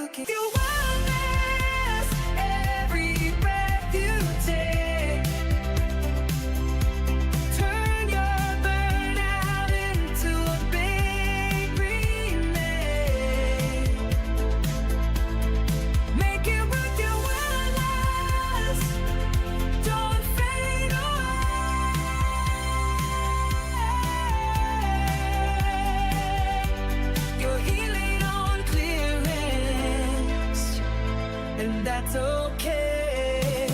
you can feel wellness every breath you take. Turn your burnout into a big remake. Make it worth your wellness. Don't fade away. You're healing on clearance, and that's okay.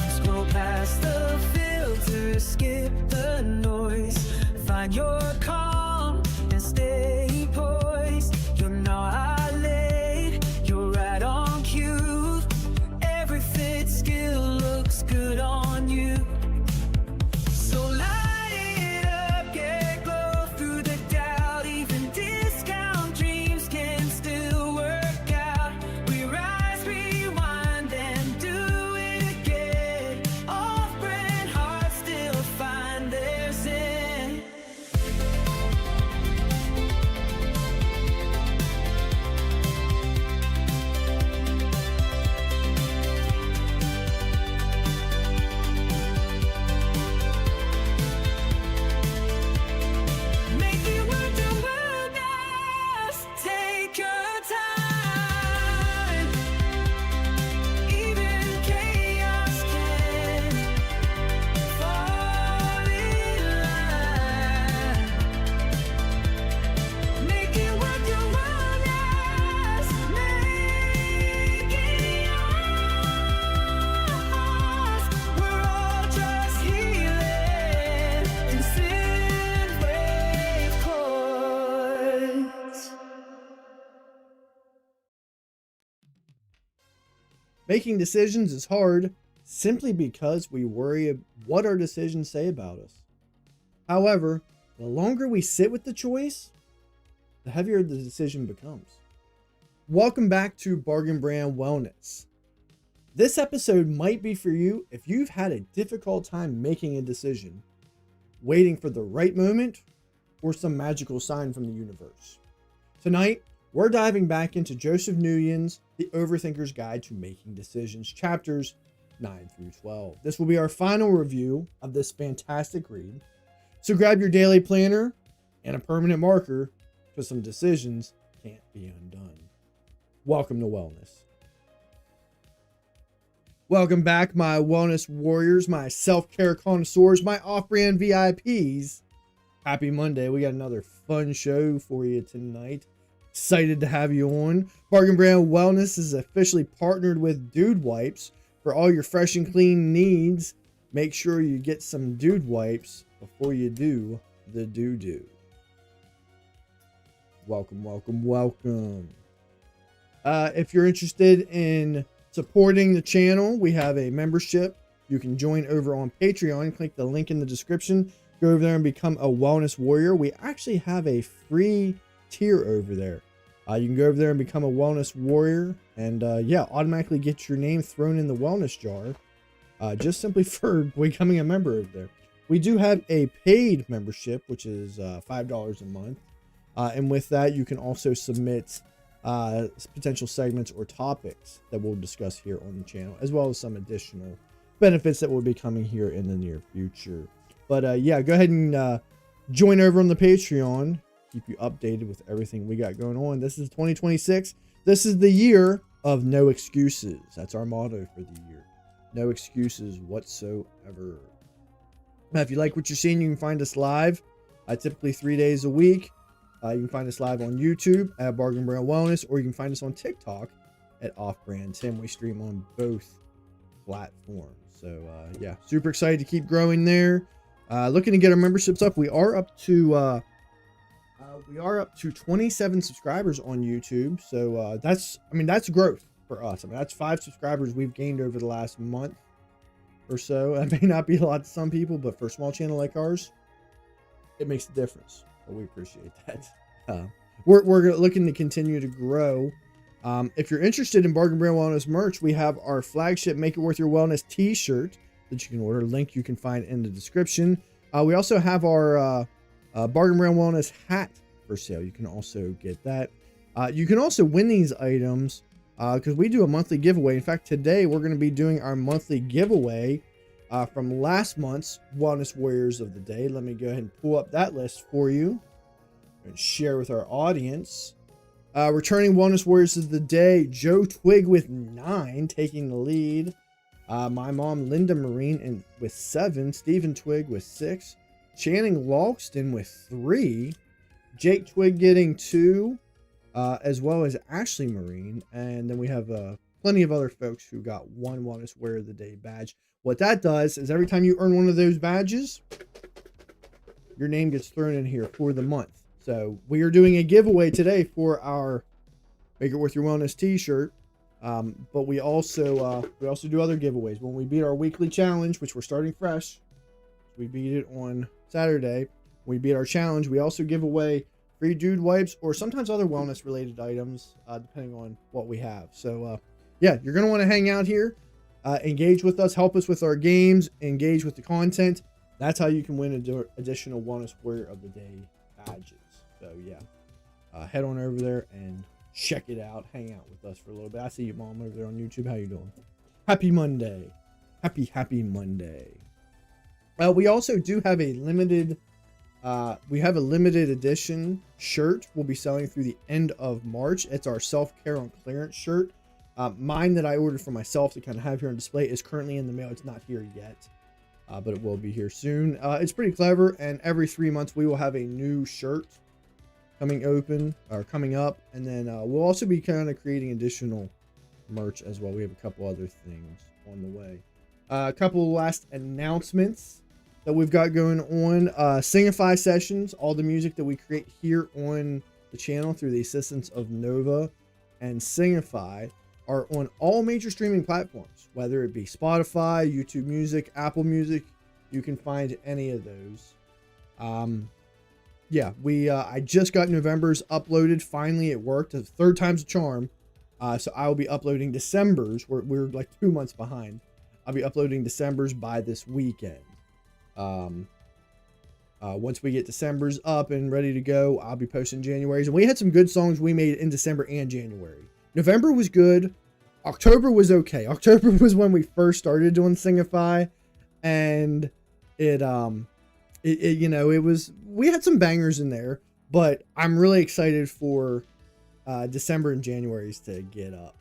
Scroll past the filter, skip the noise. Find your calm and stay poised. You're not late, you're right on cue. Every fit skill looks good on you. So light it up, get glow through the doubt. Even discount dreams can still work out. We rise, rewind, and do it again. Off-brand hearts still find their zen. Make it worth your wellness. Take your time. Even chaos can fall in line. Make it worth your wellness. Make it yours. We're all just healing in synth-wave chords. Making decisions is hard simply because we worry what our decisions say about us. However, the longer we sit with the choice, the heavier the decision becomes. Welcome back to Bargain Brand Wellness. This episode might be for you if you've had a difficult time making a decision, waiting for the right moment or some magical sign from the universe. Tonight, we're diving back into Joseph Nguyen's The Overthinker's Guide to Making Decisions, chapters 9 through 12. This will be our final review of this fantastic read. So grab your daily planner and a permanent marker, because some decisions can't be undone. Welcome to Wellness. Welcome back, my wellness warriors, my self-care connoisseurs, my off-brand VIPs. Happy Monday. We got another fun show for you tonight. Excited to have you on. Bargain Brand Wellness is officially partnered with Dude Wipes for all your fresh and clean needs. Make sure you get some Dude Wipes before you do the doo-doo. Welcome, welcome, welcome. If you're interested in supporting the channel, we have a membership. You can join over on Patreon. Click the link in the description. Go over there and become a wellness warrior. We actually have a free tier over there. You can go over there and become a wellness warrior and automatically get your name thrown in the wellness jar just simply for becoming a member over there. We do have a paid membership, which is $5 a month. And with that, you can also submit potential segments or topics that we'll discuss here on the channel, as well as some additional benefits that will be coming here in the near future. But go ahead and join over on the Patreon. Keep you updated with everything we got going on. This is 2026. This is the year of no excuses. That's our motto for the year. No excuses whatsoever. Now, if you like what you're seeing, you can find us live typically 3 days a week. You can find us live on YouTube at Bargain Brand Wellness, or you can find us on TikTok at Off Brand Tim. We stream on both platforms. So super excited to keep growing there. Looking to get our memberships up. We are up to 27 subscribers on YouTube. So that's growth for us. That's 5 subscribers we've gained over the last month or so. That may not be a lot to some people, but for a small channel like ours, it makes a difference. So we appreciate that. We're looking to continue to grow. If you're interested in Bargain Brand Wellness merch, we have our flagship Make It Worth Your Wellness t-shirt that you can order. Link you can find in the description. We also have our Bargain Brand Wellness hat for sale. You can also get that. You can also win these items because we do a monthly giveaway. In fact, today we're going to be doing our monthly giveaway from last month's Wellness Warriors of the Day. Let me go ahead and pull up that list for you and share with our audience. Returning Wellness Warriors of the Day, Joe Twig with 9, taking the lead. My mom, Linda Marine, with 7. Stephen Twig with 6. Channing Logston with 3. Jake Twig getting 2. As well as Ashley Marine. And then we have plenty of other folks who got 1 Wellness Warrior of the Day badge. What that does is every time you earn one of those badges, your name gets thrown in here for the month. So we are doing a giveaway today for our Make It Worth Your Wellness t-shirt. But we also do other giveaways. When we beat our weekly challenge, which we're starting fresh, we beat it on Saturday. When we beat our challenge, we also give away free dude wipes or sometimes other wellness related items, depending on what we have. So yeah, you're going to want to hang out here, engage with us, help us with our games, engage with the content. That's how you can win additional Wellness Warrior of the Day badges. So yeah, head on over there and check it out. Hang out with us for a little bit. I see you, Mom, over there on YouTube. How you doing? Happy Monday. Happy Monday. We also do have a limited edition shirt we'll be selling through the end of March. It's our self-care on clearance shirt. Mine that I ordered for myself to kind of have here on display is currently in the mail. It's not here yet, but it will be here soon. It's pretty clever, and every 3 months we will have a new shirt coming up, and then we'll also be kind of creating additional merch as well. We have a couple other things on the way. A couple last announcements that we've got going on. Singify sessions, all the music that we create here on the channel through the assistance of Nova and Singify, are on all major streaming platforms, whether it be Spotify, YouTube Music, Apple Music. You can find any of those. Yeah, I just got November's uploaded. Finally, it worked. The third time's a charm. So I will be uploading December's. We're like 2 months behind. I'll be uploading December's by this weekend. Once we get December's up and ready to go, I'll be posting January's. And we had some good songs we made in December and January. November was good. October was okay. October was when we first started doing Singify, and it was, we had some bangers in there, but I'm really excited for December and January's to get up.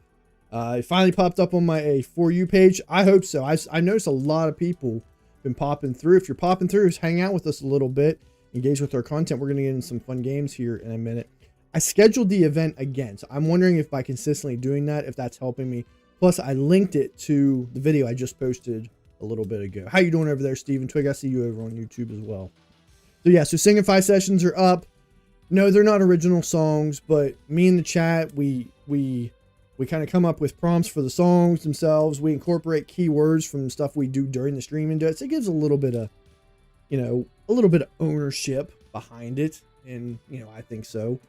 It finally popped up on my For You page. I hope so. I noticed a lot of people been popping through. If you're popping through, just hang out with us a little bit, engage with our content. We're going to get in some fun games here in a minute. I scheduled the event again, so I'm wondering if by consistently doing that, if that's helping me. Plus, I linked it to the video I just posted a little bit ago. How you doing over there, Stephen Twig? I see you over on YouTube as well. So yeah, so Singify sessions are up. No, they're not original songs, but me and the chat, we kind of come up with prompts for the songs themselves. We incorporate keywords from stuff we do during the stream into it. So it gives a little bit of, ownership behind it. And, I think so.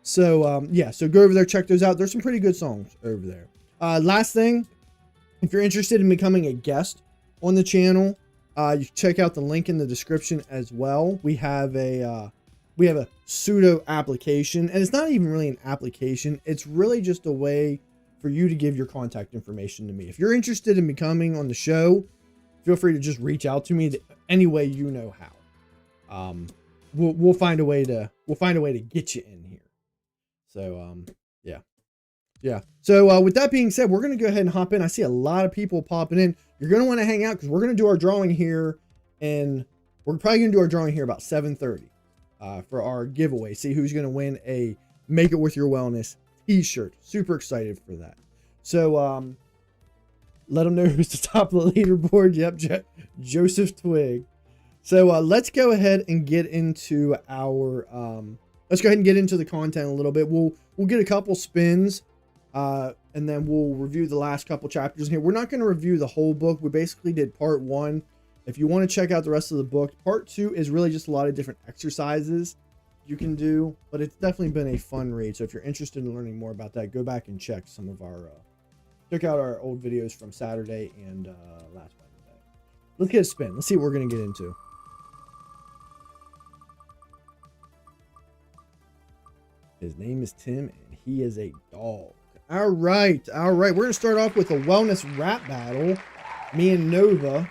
So, yeah, so go over there, check those out. There's some pretty good songs over there. Last thing, if you're interested in becoming a guest on the channel, you can check out the link in the description as well. We have a pseudo application, and it's not even really an application. It's really just a way for you to give your contact information to me. If you're interested in becoming on the show, feel free to just reach out to me any way you know how. We'll find a way to get you in here. So, yeah. So, with that being said, we're going to go ahead and hop in. I see a lot of people popping in. You're going to want to hang out because we're going to do our drawing here, and we're probably going to do our drawing here about 7:30 for our giveaway. See who's going to win a Make It With Your Wellness t-shirt. Super excited for that. So, let them know who's the top of the leaderboard. Yep, Joseph Twig. So, let's go ahead and get into our the content a little bit. We'll get a couple spins, and then we'll review the last couple chapters in here. We're not going to review the whole book. We basically did part 1. If you want to check out the rest of the book, part 2 is really just a lot of different exercises you can do, but it's definitely been a fun read. So if you're interested in learning more about that, go back and check some of check out our old videos from Saturday and last Wednesday. Let's get a spin. Let's see what we're going to get into. His name is Tim, and he is a dog. All right. We're going to start off with a wellness rap battle. Me and Nova.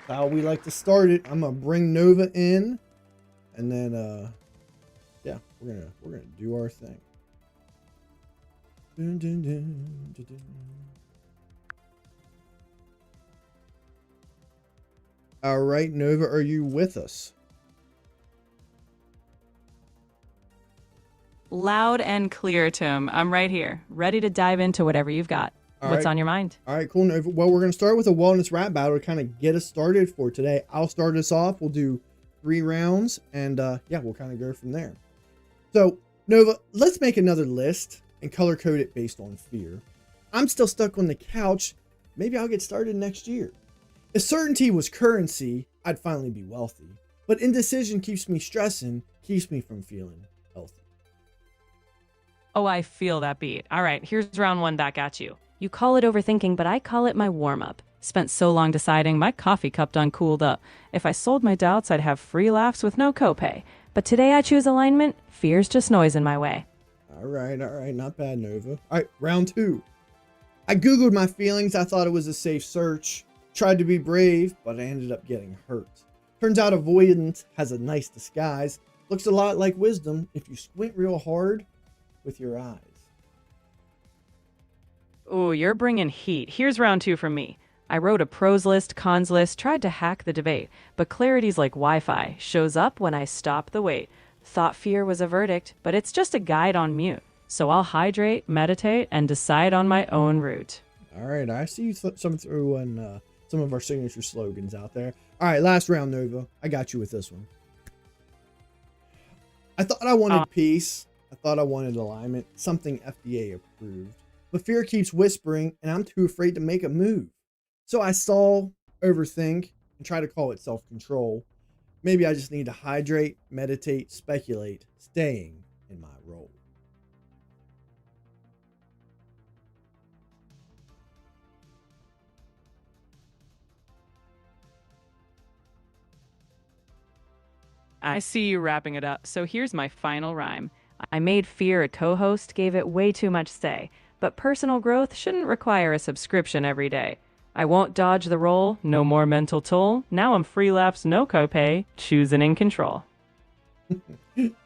How we like to start it. I'm going to bring Nova in. And then, yeah, we're gonna do our thing. Dun, dun, dun, dun, dun. All right, Nova, are you with us? Loud and clear, Tim. I'm right here, ready to dive into whatever you've got. What's on your mind? All right, cool, Nova. Well, we're going to start with a wellness rap battle to kind of get us started for today. I'll start us off. We'll do 3 rounds, and yeah, we'll kind of go from there. So, Nova, let's make another list and color code it based on fear. I'm still stuck on the couch. Maybe I'll get started next year. If certainty was currency, I'd finally be wealthy. But indecision keeps me stressing, keeps me from feeling healthy. Oh, I feel that beat. All right, here's round 1 back at you. You call it overthinking, but I call it my warm-up. Spent so long deciding, my coffee cup done cooled up. If I sold my doubts, I'd have free laughs with no copay. But today I choose alignment. Fear's just noise in my way. All right. Not bad, Nova. All right, round 2. I Googled my feelings. I thought it was a safe search. Tried to be brave, but I ended up getting hurt. Turns out avoidance has a nice disguise. Looks a lot like wisdom if you squint real hard with your eyes. Ooh, you're bringing heat. Here's round 2 from me. I wrote a pros list, cons list, tried to hack the debate, but clarity's like Wi-Fi, shows up when I stop the wait. Thought fear was a verdict, but it's just a guide on mute. So I'll hydrate, meditate, and decide on my own route. All right, I see you some through on some of our signature slogans out there. All right, last round, Nova. I got you with this one. I thought I wanted peace. I thought I wanted alignment, something FDA approved. But fear keeps whispering, and I'm too afraid to make a move. So I stall, overthink, and try to call it self-control. Maybe I just need to hydrate, meditate, speculate, staying in my role. I see you wrapping it up, so here's my final rhyme. I made fear a co-host, gave it way too much say, but personal growth shouldn't require a subscription every day. I won't dodge the roll, no more mental toll. Now I'm free laughs, no copay, choosing in control.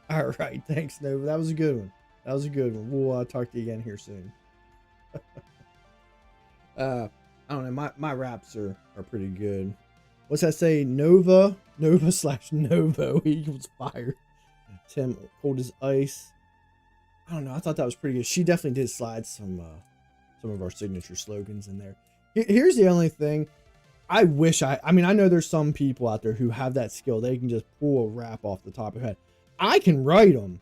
All right, thanks, Nova. That was a good one. We'll talk to you again here soon. I don't know. My raps are pretty good. What's that say? Nova / Novo equals fire. Tim cold as ice. I don't know. I thought that was pretty good. She definitely did slide some of our signature slogans in there. Here's the only thing. I wish I mean, I know there's some people out there who have that skill. They can just pull a rap off the top of their head. I can write them.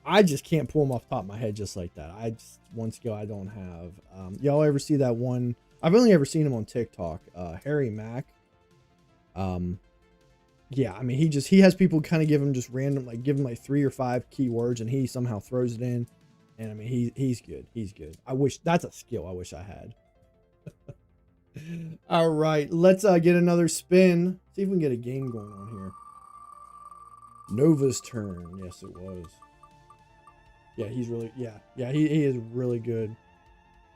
I just can't pull them off the top of my head just like that. One skill I don't have. Y'all ever see that one? I've only ever seen him on TikTok. Harry Mack. Yeah, I mean, he has people kind of give him just random, like give him like 3 or 5 keywords, and he somehow throws it in. And I mean, he's good. He's good. I wish that's a skill I wish I had. All right, let's get another spin. See if we can get a game going on here. Nova's turn. Yes, it was. Yeah, he's really, he is really good.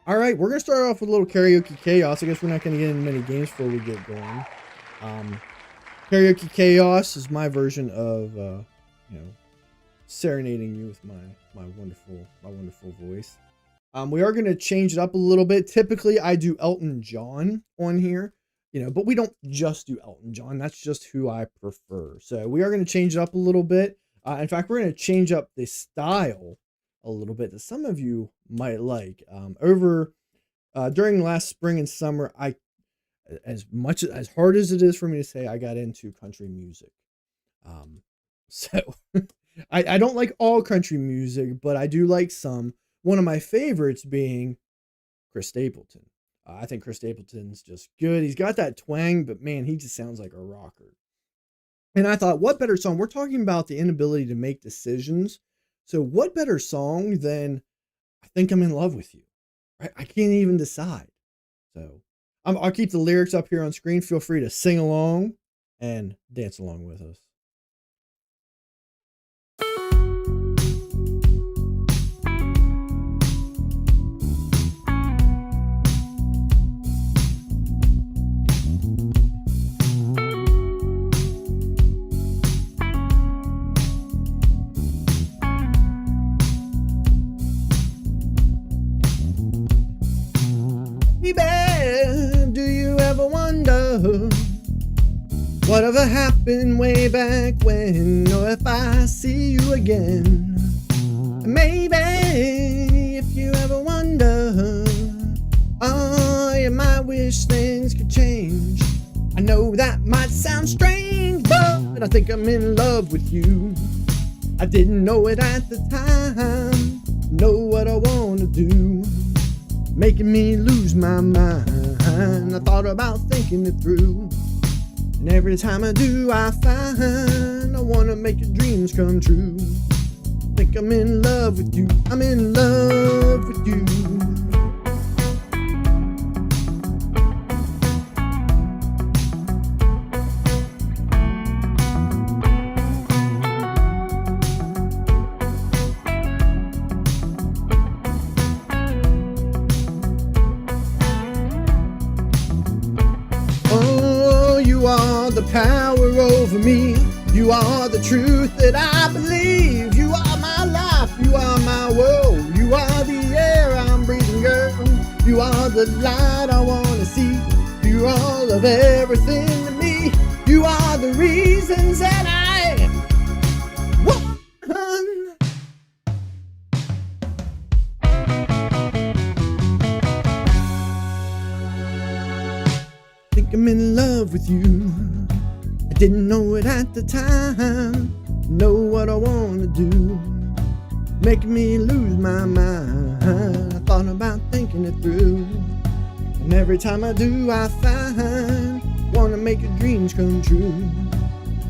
All right, we're gonna start off with a little karaoke chaos. I guess we're not gonna get into many games before we get going. Karaoke chaos is my version of serenading you with my wonderful voice. We are going to change it up a little bit. Typically, I do Elton John on here, but we don't just do Elton John. That's just who I prefer. So we are going to change it up a little bit. In fact, we're going to change up the style a little bit that some of you might like. During last spring and summer, as hard as it is for me to say, I got into country music. So I don't like all country music, but I do like some. One of my favorites being Chris Stapleton. I think Chris Stapleton's just good. He's got that twang, but man, he just sounds like a rocker. And I thought, what better song? We're talking about the inability to make decisions. So what better song than I Think I'm in Love with You? Right? I can't even decide. So I'll keep the lyrics up here on screen. Feel free to sing along and dance along with us. Whatever happened way back when, or if I see you again. Maybe if you ever wonder, oh, you might wish things could change. I know that might sound strange, but I think I'm in love with you. I didn't know it at the time, know what I wanna do, making me lose my mind. I thought about thinking it through, and every time I do, I find I wanna make your dreams come true. Think I'm in love with you, I'm in love with you. Oh, you are the power over me. You are the truth that I believe. You are my life, you are my world. You are the air I'm breathing, girl. You are the light I wanna see. You're all of everything to me. You are the reasons that I want. Think I'm in love with you. I didn't know it at the time, know what I wanna do, making me lose my mind. I thought about thinking it through, and every time I do, I find wanna make your dreams come true.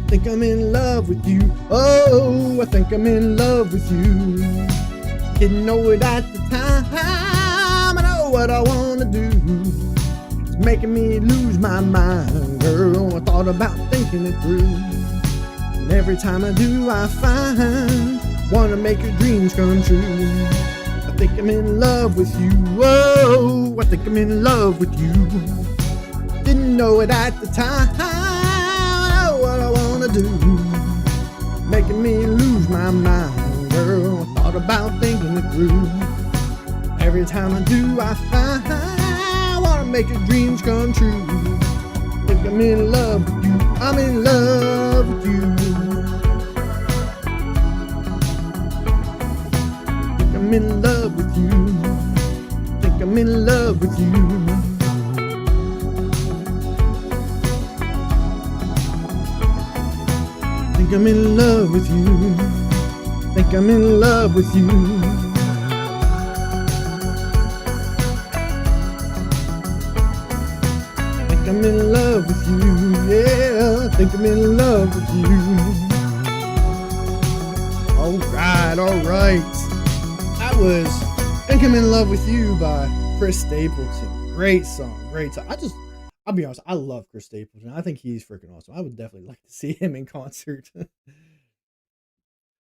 Think I'm in love with you. Oh, I think I'm in love with you. Didn't know it at the time, I know what I wanna do, making me lose my mind, girl. I thought about thinking it through, and every time I do, I find wanna make your dreams come true. I think I'm in love with you. Oh, I think I'm in love with you. Didn't know it at the time, I know what I wanna do, making me lose my mind, girl. I thought about thinking it through. Every time I do, I find make your dreams come true. Think I'm in love with you. I'm in love with you. Think I'm in love with you. Think I'm in love with you. Think I'm in love with you. Think I'm in love with you. I'm in love with you, yeah, I think I'm in love with you. Alright. That was Think I'm in Love with You by Chris Stapleton. Great song, great song. I'll be honest, I love Chris Stapleton. I think he's freaking awesome. I would definitely like to see him in concert.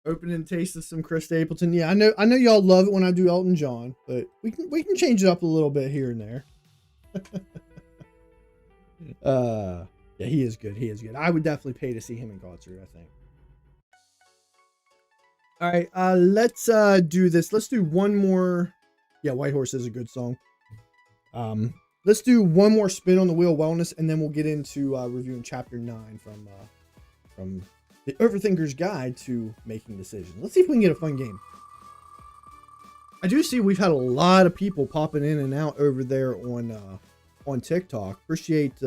Opening taste of some Chris Stapleton. Yeah, I know y'all love it when I do Elton John, but we can change it up a little bit here and there. Yeah, he is good. He is good. I would definitely pay to see him in concert, I think. All right, let's do this. Let's do one more. Yeah, White Horse is a good song. Let's do one more spin on the wheel of wellness, and then we'll get into reviewing chapter 9 from the Overthinker's Guide to Making Decisions. Let's see if we can get a fun game. I do see we've had a lot of people popping in and out over there on TikTok. Appreciate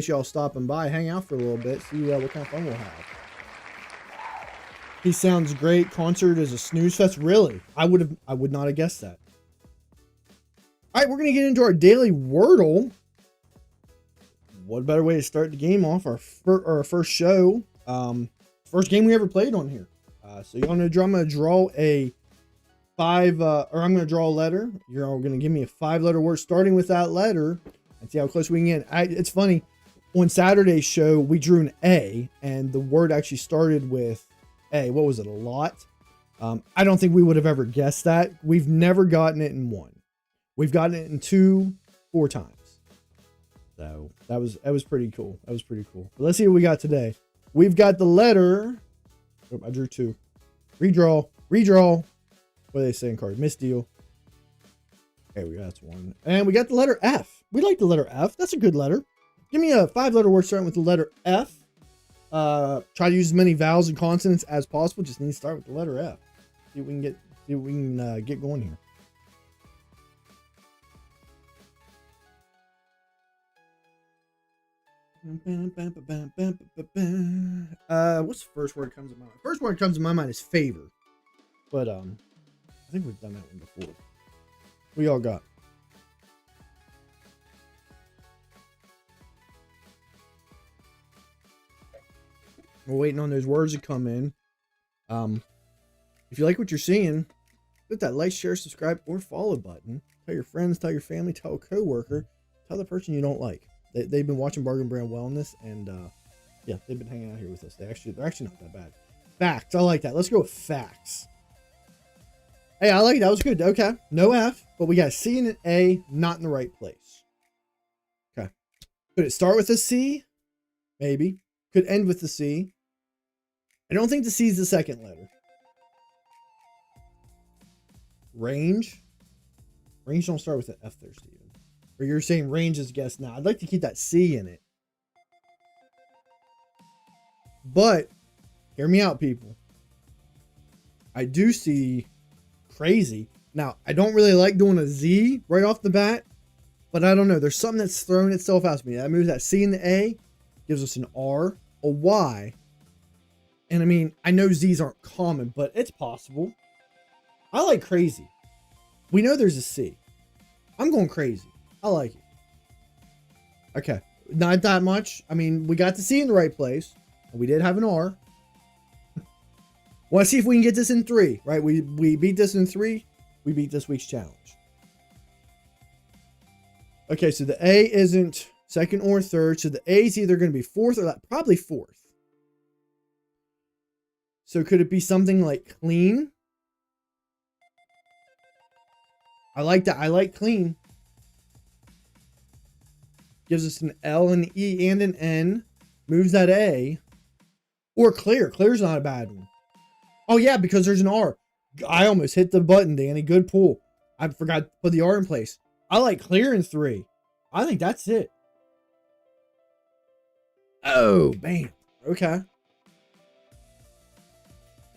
y'all stopping by, hang out for a little bit, see what kind of fun we'll have. He sounds great. Concert is a snooze fest. Really? I would not have guessed that. All right, we're gonna get into our daily Wordle. What better way to start the game off? Our first show, first game we ever played on here. So I'm gonna draw a 5, or I'm gonna draw a letter. You're all gonna give me a 5-letter word starting with that letter, and see how close we can get. It's funny. On Saturday's show, we drew an A, and the word actually started with A. What was it? A lot. I don't think we would have ever guessed that. We've never gotten it in 1. We've gotten it in 2, 4 times. So that was pretty cool. That was pretty cool. But let's see what we got today. We've got the letter. Oh, I drew 2. Redraw. What do they say in cards? Misdeal. Okay, we got that's 1. And we got the letter F. We like the letter F. That's a good letter. Give me a 5-letter word starting with the letter F. Try to use as many vowels and consonants as possible. Just need to start with the letter F. See if we can get going here. What's the first word that comes to my mind? First word that comes to my mind is favor. But I think we've done that one before. We all got. We're waiting on those words to come in. If you like what you're seeing, hit that like, share, subscribe, or follow button. Tell your friends, tell your family, tell a coworker, tell the person you don't like. They've been watching Bargain Brand Wellness, and yeah, they've been hanging out here with us. They're actually not that bad. Facts, I like that. Let's go with facts. Hey, I like it. That was good. Okay, no F, but we got a C and an A, not in the right place. Okay, could it start with a C? Maybe. Could end with the C. I don't think the C is the second letter. Range. Range don't start with an F there, Steven. Or you're saying range is guess now. I'd like to keep that C in it. But, hear me out, people. I do see crazy. Now, I don't really like doing a Z right off the bat. But I don't know. There's something that's thrown itself out to me. That moves that C and the A. Gives us an R, a Y. And I mean, I know Z's aren't common, but it's possible. I like crazy. We know there's a C. I'm going crazy. I like it. Okay. Not that much. I mean, we got the C in the right place. And we did have an R. Want to see if we can get this in 3, right? We beat this in 3. We beat this week's challenge. Okay, so the A isn't second or third. So the A is either going to be fourth or probably fourth. So could it be something like clean? I like that. I like clean. Gives us an L, an E, and an N. Moves that A. Or clear. Clear's not a bad one. Oh, yeah, because there's an R. I almost hit the button, Danny. Good pull. I forgot to put the R in place. I like clear in 3. I think that's it. Oh, bam. Okay.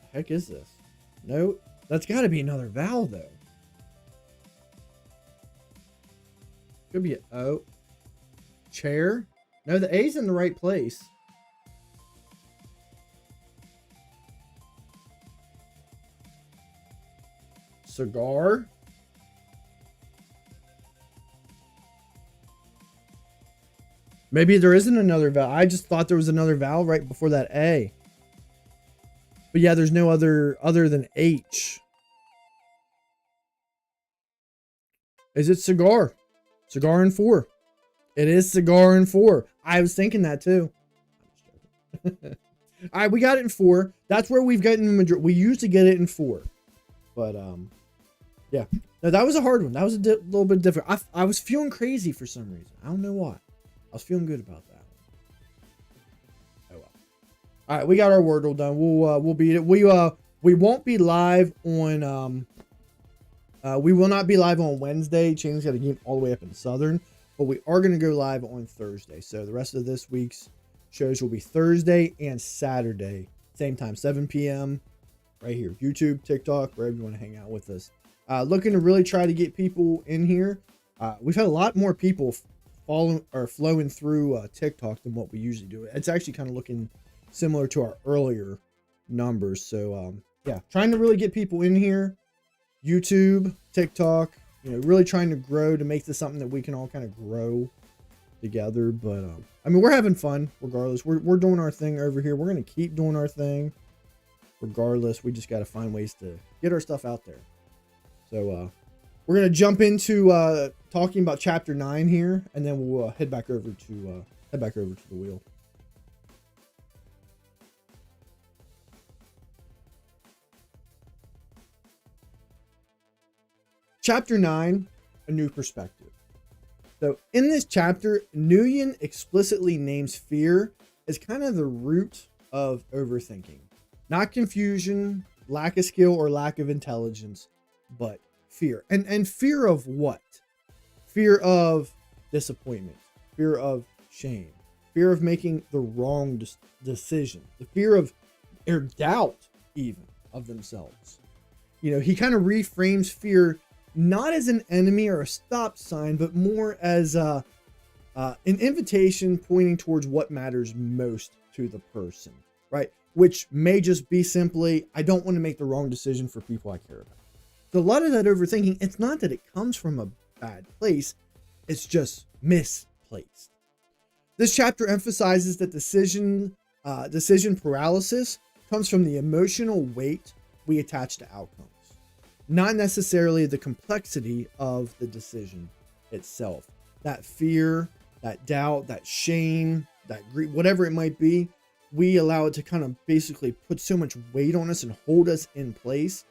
The heck is this? No, that's got to be another vowel, though. Could be an O. Chair. No, the A's in the right place. Cigar. Maybe there isn't another vowel. I just thought there was another vowel right before that A. But yeah, there's no other than H. Is it cigar? Cigar in 4. It is cigar in 4. I was thinking that too. All right, we got it in 4. That's where we've gotten the majority. We used to get it in 4. But yeah. No, that was a hard one. That was a little bit different. I was feeling crazy for some reason. I don't know why. I was feeling good about that one. Oh well. All right, we got our Wordle done. We'll beat it. We won't be live on we will not be live on Wednesday. Channel's got to get all the way up in Southern, but we are going to go live on Thursday. So the rest of this week's shows will be Thursday and Saturday, same time, 7 p.m. right here, YouTube, TikTok, wherever you want to hang out with us. Looking to really try to get people in here. We've had a lot more people flowing through TikTok than what we usually do. It's actually kind of looking similar to our earlier numbers. So yeah, trying to really get people in here. YouTube, TikTok, really trying to grow to make this something that we can all kind of grow together. But I mean, we're having fun regardless. We're doing our thing over here. We're going to keep doing our thing regardless. We just got to find ways to get our stuff out there. So we're going to jump into talking about chapter 9 here, and then we'll head back over to the wheel. Chapter 9, A New Perspective. So in this chapter, Nguyen explicitly names fear as kind of the root of overthinking. Not confusion, lack of skill, or lack of intelligence, but fear. And fear of what? Fear of disappointment. Fear of shame. fear of making the wrong decision, the fear of or doubt even of themselves. You know, he kind of reframes fear not as an enemy or a stop sign, but more as an invitation pointing towards what matters most to the person, right? Which may just be simply, I don't want to make the wrong decision for people I care about. So a lot of that overthinking, it's not that it comes from a bad place, it's just misplaced. This chapter emphasizes that decision paralysis comes from the emotional weight we attach to outcomes, not necessarily the complexity of the decision itself. That fear, that doubt, that shame, that grief, whatever it might be, we allow it to kind of basically put so much weight on us and hold us in place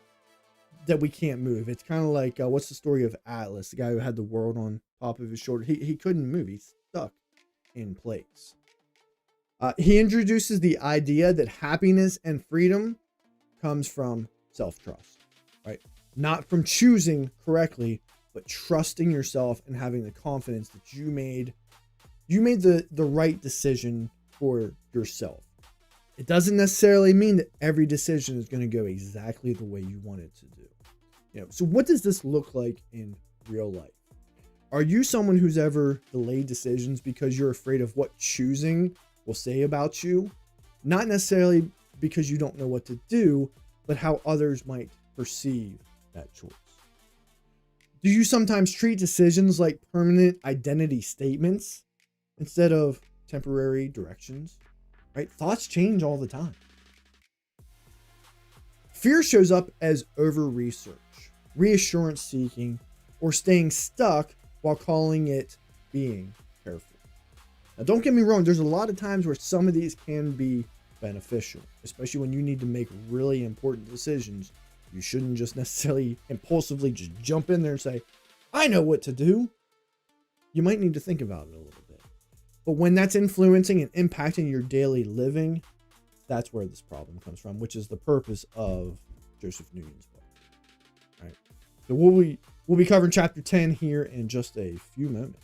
that we can't move. It's kind of like, what's the story of Atlas, the guy who had the world on top of his shoulder? He couldn't move. He's stuck in place. He introduces the idea that happiness and freedom comes from self-trust, right? Not from choosing correctly, but trusting yourself and having the confidence that you made the right decision for yourself. It doesn't necessarily mean that every decision is going to go exactly the way you want it to do. You know, so what does this look like in real life? Are you someone who's ever delayed decisions because you're afraid of what choosing will say about you? Not necessarily because you don't know what to do, but how others might perceive that choice. Do you sometimes treat decisions like permanent identity statements instead of temporary directions? Right? Thoughts change all the time. Fear shows up as over-research, reassurance seeking, or staying stuck while calling it being careful. Now, don't get me wrong, there's a lot of times where some of these can be beneficial, especially when you need to make really important decisions. You shouldn't just necessarily impulsively just jump in there and say, I know what to do. You might need to think about it a little bit. But when that's influencing and impacting your daily living, that's where this problem comes from, which is the purpose of Joseph Newton's book. All right. So we'll be covering chapter 10 here in just a few moments.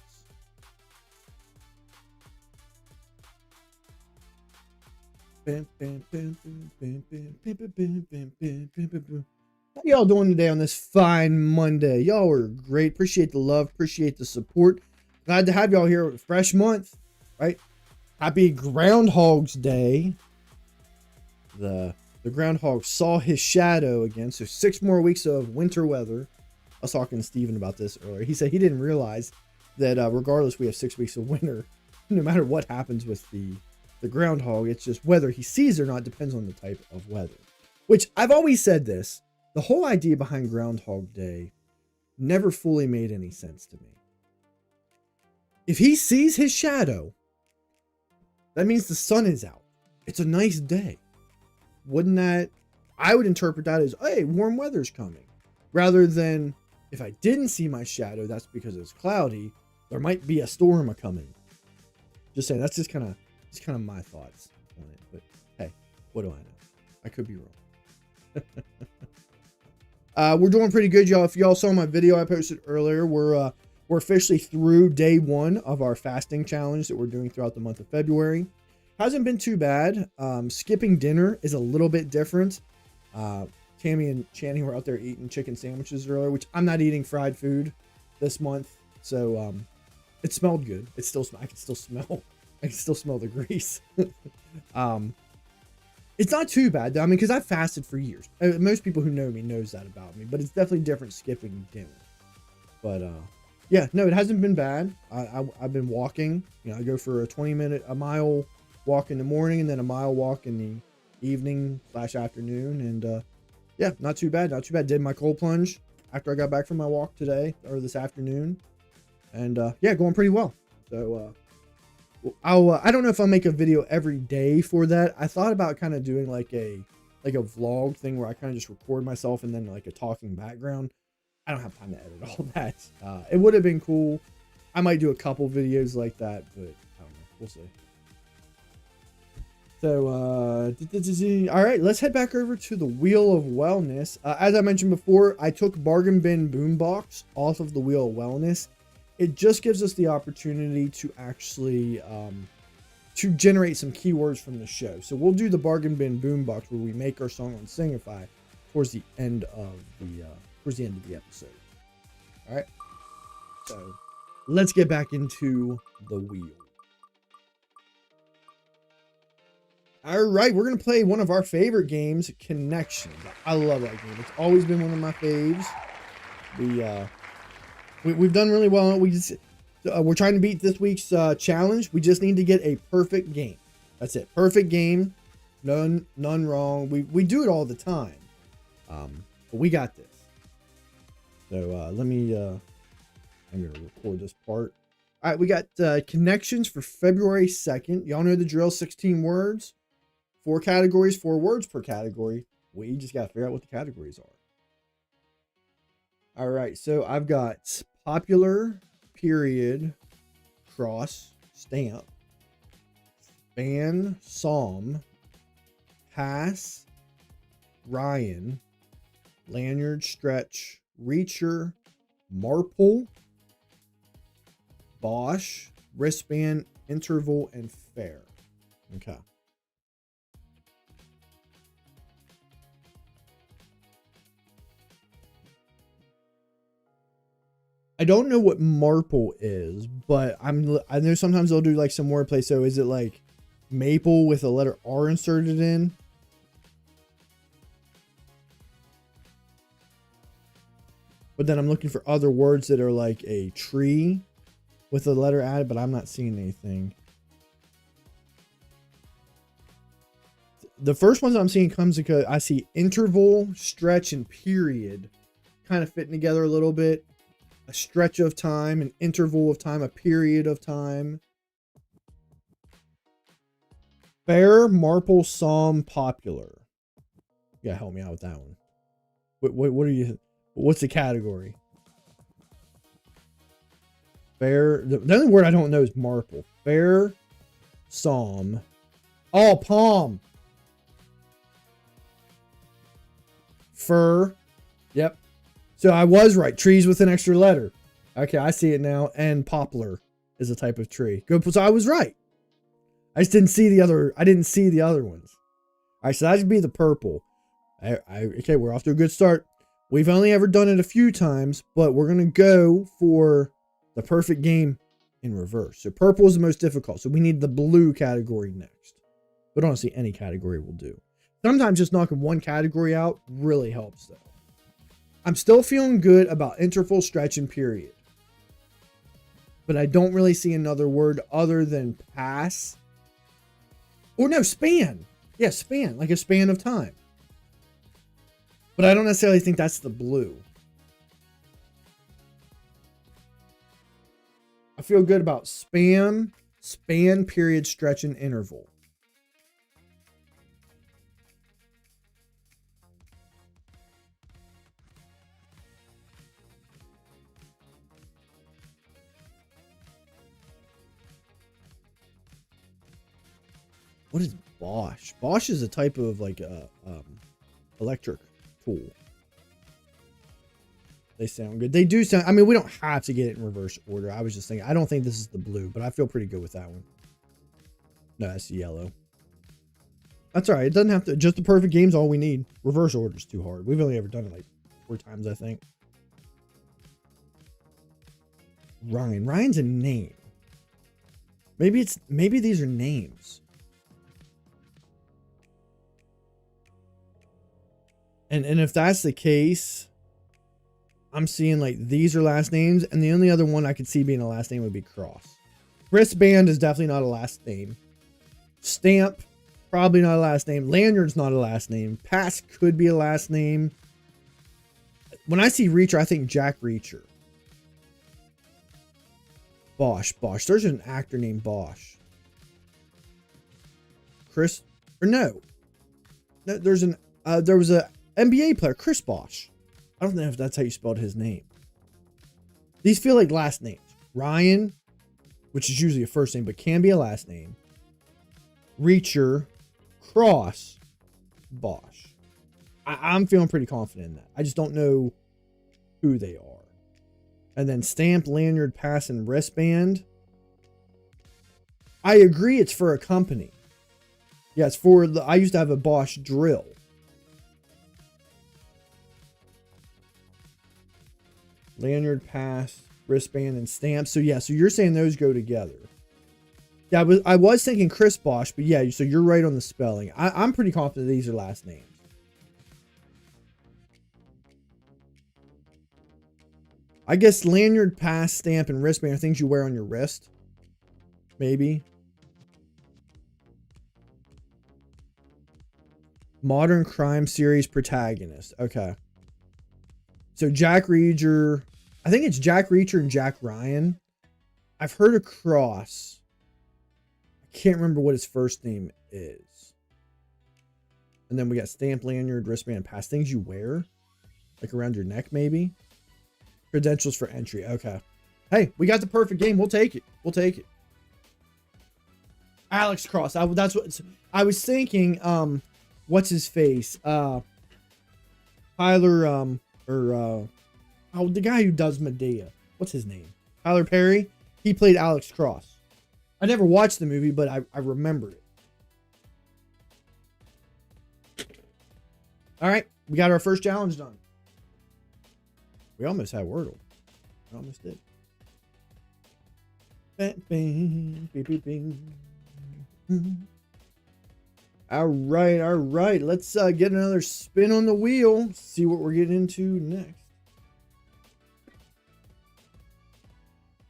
How y'all doing today on this fine Monday? Y'all are great. Appreciate the love. Appreciate the support. Glad to have y'all here. Fresh month, right? Happy Groundhog's Day. The groundhog saw his shadow again. So 6 more weeks of winter weather. I was talking to Steven about this earlier. He said he didn't realize that regardless, we have 6 weeks of winter. No matter what happens with the groundhog, it's just whether he sees it or not depends on the type of weather. Which I've always said this. The whole idea behind Groundhog Day never fully made any sense to me. If he sees his shadow, that means the sun is out. It's a nice day. Wouldn't that, I would interpret that as, hey, warm weather's coming. Rather than, if I didn't see my shadow, that's because it's cloudy. There might be a storm a-coming. Just saying, that's just kind of my thoughts on it. But hey, what do I know? I could be wrong. We're doing pretty good, y'all. If y'all saw my video I posted earlier, we're officially through day 1 of our fasting challenge that we're doing throughout the month of February. Hasn't been too bad. Skipping dinner is a little bit different. Tammy and Channing were out there eating chicken sandwiches earlier, which I'm not eating fried food this month. So it smelled good. I can still smell the grease. It's not too bad though. I mean, because I've fasted for years. Most people who know me knows that about me, but it's definitely different skipping dinner. But yeah, no, it hasn't been bad. I've been walking. You know, I go for a mile walk in the morning and then a mile walk in the evening / afternoon. And yeah, not too bad. Not too bad. Did my cold plunge after I got back from my walk today or this afternoon. And yeah, going pretty well. So I don't know if I'll make a video every day for that. I thought about kind of doing like a vlog thing where I kind of just record myself and then like a talking background. I don't have time to edit all that. It would have been cool. I might do a couple videos like that, but I don't know. We'll see. So, all right, let's head back over to the Wheel of Wellness. As I mentioned before, I took Bargain Bin Boombox off of the Wheel of Wellness. It just gives us the opportunity to actually to generate some keywords from the show. So we'll do the bargain bin boombox where we make our song on Singify towards the end of the episode. All right. So let's get back into the wheel. All right, we're gonna play one of our favorite games, Connections. I love that game. It's always been one of my faves. We've done really well. We're trying to beat this week's challenge. We just need to get a perfect game. That's it. Perfect game. None wrong. We do it all the time. But we got this. So let me I'm gonna record this part. All right, we got Connections for February 2nd. Y'all know the drill, 16 words. 4 categories, 4 words per category. We just got to figure out what the categories are. All right, so I've got popular, period, cross, stamp, span, psalm, pass, Ryan, lanyard, stretch, reacher, marple, Bosch, wristband, interval, and fair. Okay. I don't know what marple is, but I know sometimes they'll do like some wordplay. So is it like maple with a letter R inserted in? But then I'm looking for other words that are like a tree with a letter added, but I'm not seeing anything. The first ones I'm seeing comes because I see interval, stretch, and period kind of fitting together a little bit. A stretch of time, an interval of time, a period of time. Fair, marple, psalm, popular. Yeah, help me out with that one. What are you? What's the category? Fair. The only word I don't know is marple. Fair, psalm. Oh, palm. Fir. Yep. So I was right. Trees with an extra letter. Okay, I see it now. And poplar is a type of tree. Good. So I was right. I just didn't see the other. I didn't see the other ones. All right, so that should be the purple. Okay, we're off to a good start. We've only ever done it a few times, but we're gonna go for the perfect game in reverse. So purple is the most difficult. So we need the blue category next. But honestly, any category will do. Sometimes just knocking one category out really helps, though. I'm still feeling good about interval, stretch, and period. But I don't really see another word other than pass. Or no, span. Yeah, span. Like a span of time. But I don't necessarily think that's the blue. I feel good about span, period, stretch, and interval. What is Bosch? Bosch is a type of like a electric tool. They sound good. They do sound. I mean, we don't have to get it in reverse order. I was just thinking. I don't think this is the blue, but I feel pretty good with that one. No, that's yellow. That's all right. It doesn't have to. Just the perfect game's all we need. Reverse order's too hard. We've only ever done it like 4 times, I think. Ryan. Ryan's a name. Maybe these are names. And if that's the case, I'm seeing like these are last names, and the only other one I could see being a last name would be Cross. Wristband is definitely not a last name. Stamp, probably not a last name. Lanyard's not a last name. Pass could be a last name. When I see Reacher, I think Jack Reacher. Bosch. There's an actor named Bosch. Chris, or no. There was a NBA player, Chris Bosch. I don't know if that's how you spelled his name. These feel like last names. Ryan, which is usually a first name, but can be a last name. Reacher, Cross, Bosch. I'm feeling pretty confident in that. I just don't know who they are. And then stamp, lanyard, pass, and wristband. I agree it's for a company. Yeah, it's for the, I used to have a Bosch drill. Lanyard, pass, wristband, and stamp. So yeah, so you're saying those go together. Yeah, I was thinking Chris Bosch, but yeah, so you're right on the spelling. I'm pretty confident these are last names. I guess lanyard, pass, stamp, and wristband are things you wear on your wrist. Maybe. Modern crime series protagonist. Okay. So Jack Reacher. I think it's Jack Reacher and Jack Ryan. I've heard of Cross. I can't remember what his first name is. And then we got stamp, lanyard, wristband, pass. Things you wear. Like around your neck, maybe. Credentials for entry. Okay. Hey, we got the perfect game. We'll take it. We'll take it. Alex Cross. That's what I was thinking. What's his face? Tyler, the guy who does Medea. What's his name? Tyler Perry. He played Alex Cross. I never watched the movie, but I remember it. All right, we got our first challenge done. We almost had Wordle. We almost did. Bang, bang, bing, bing, bing. All right. Let's get another spin on the wheel. See what we're getting into next.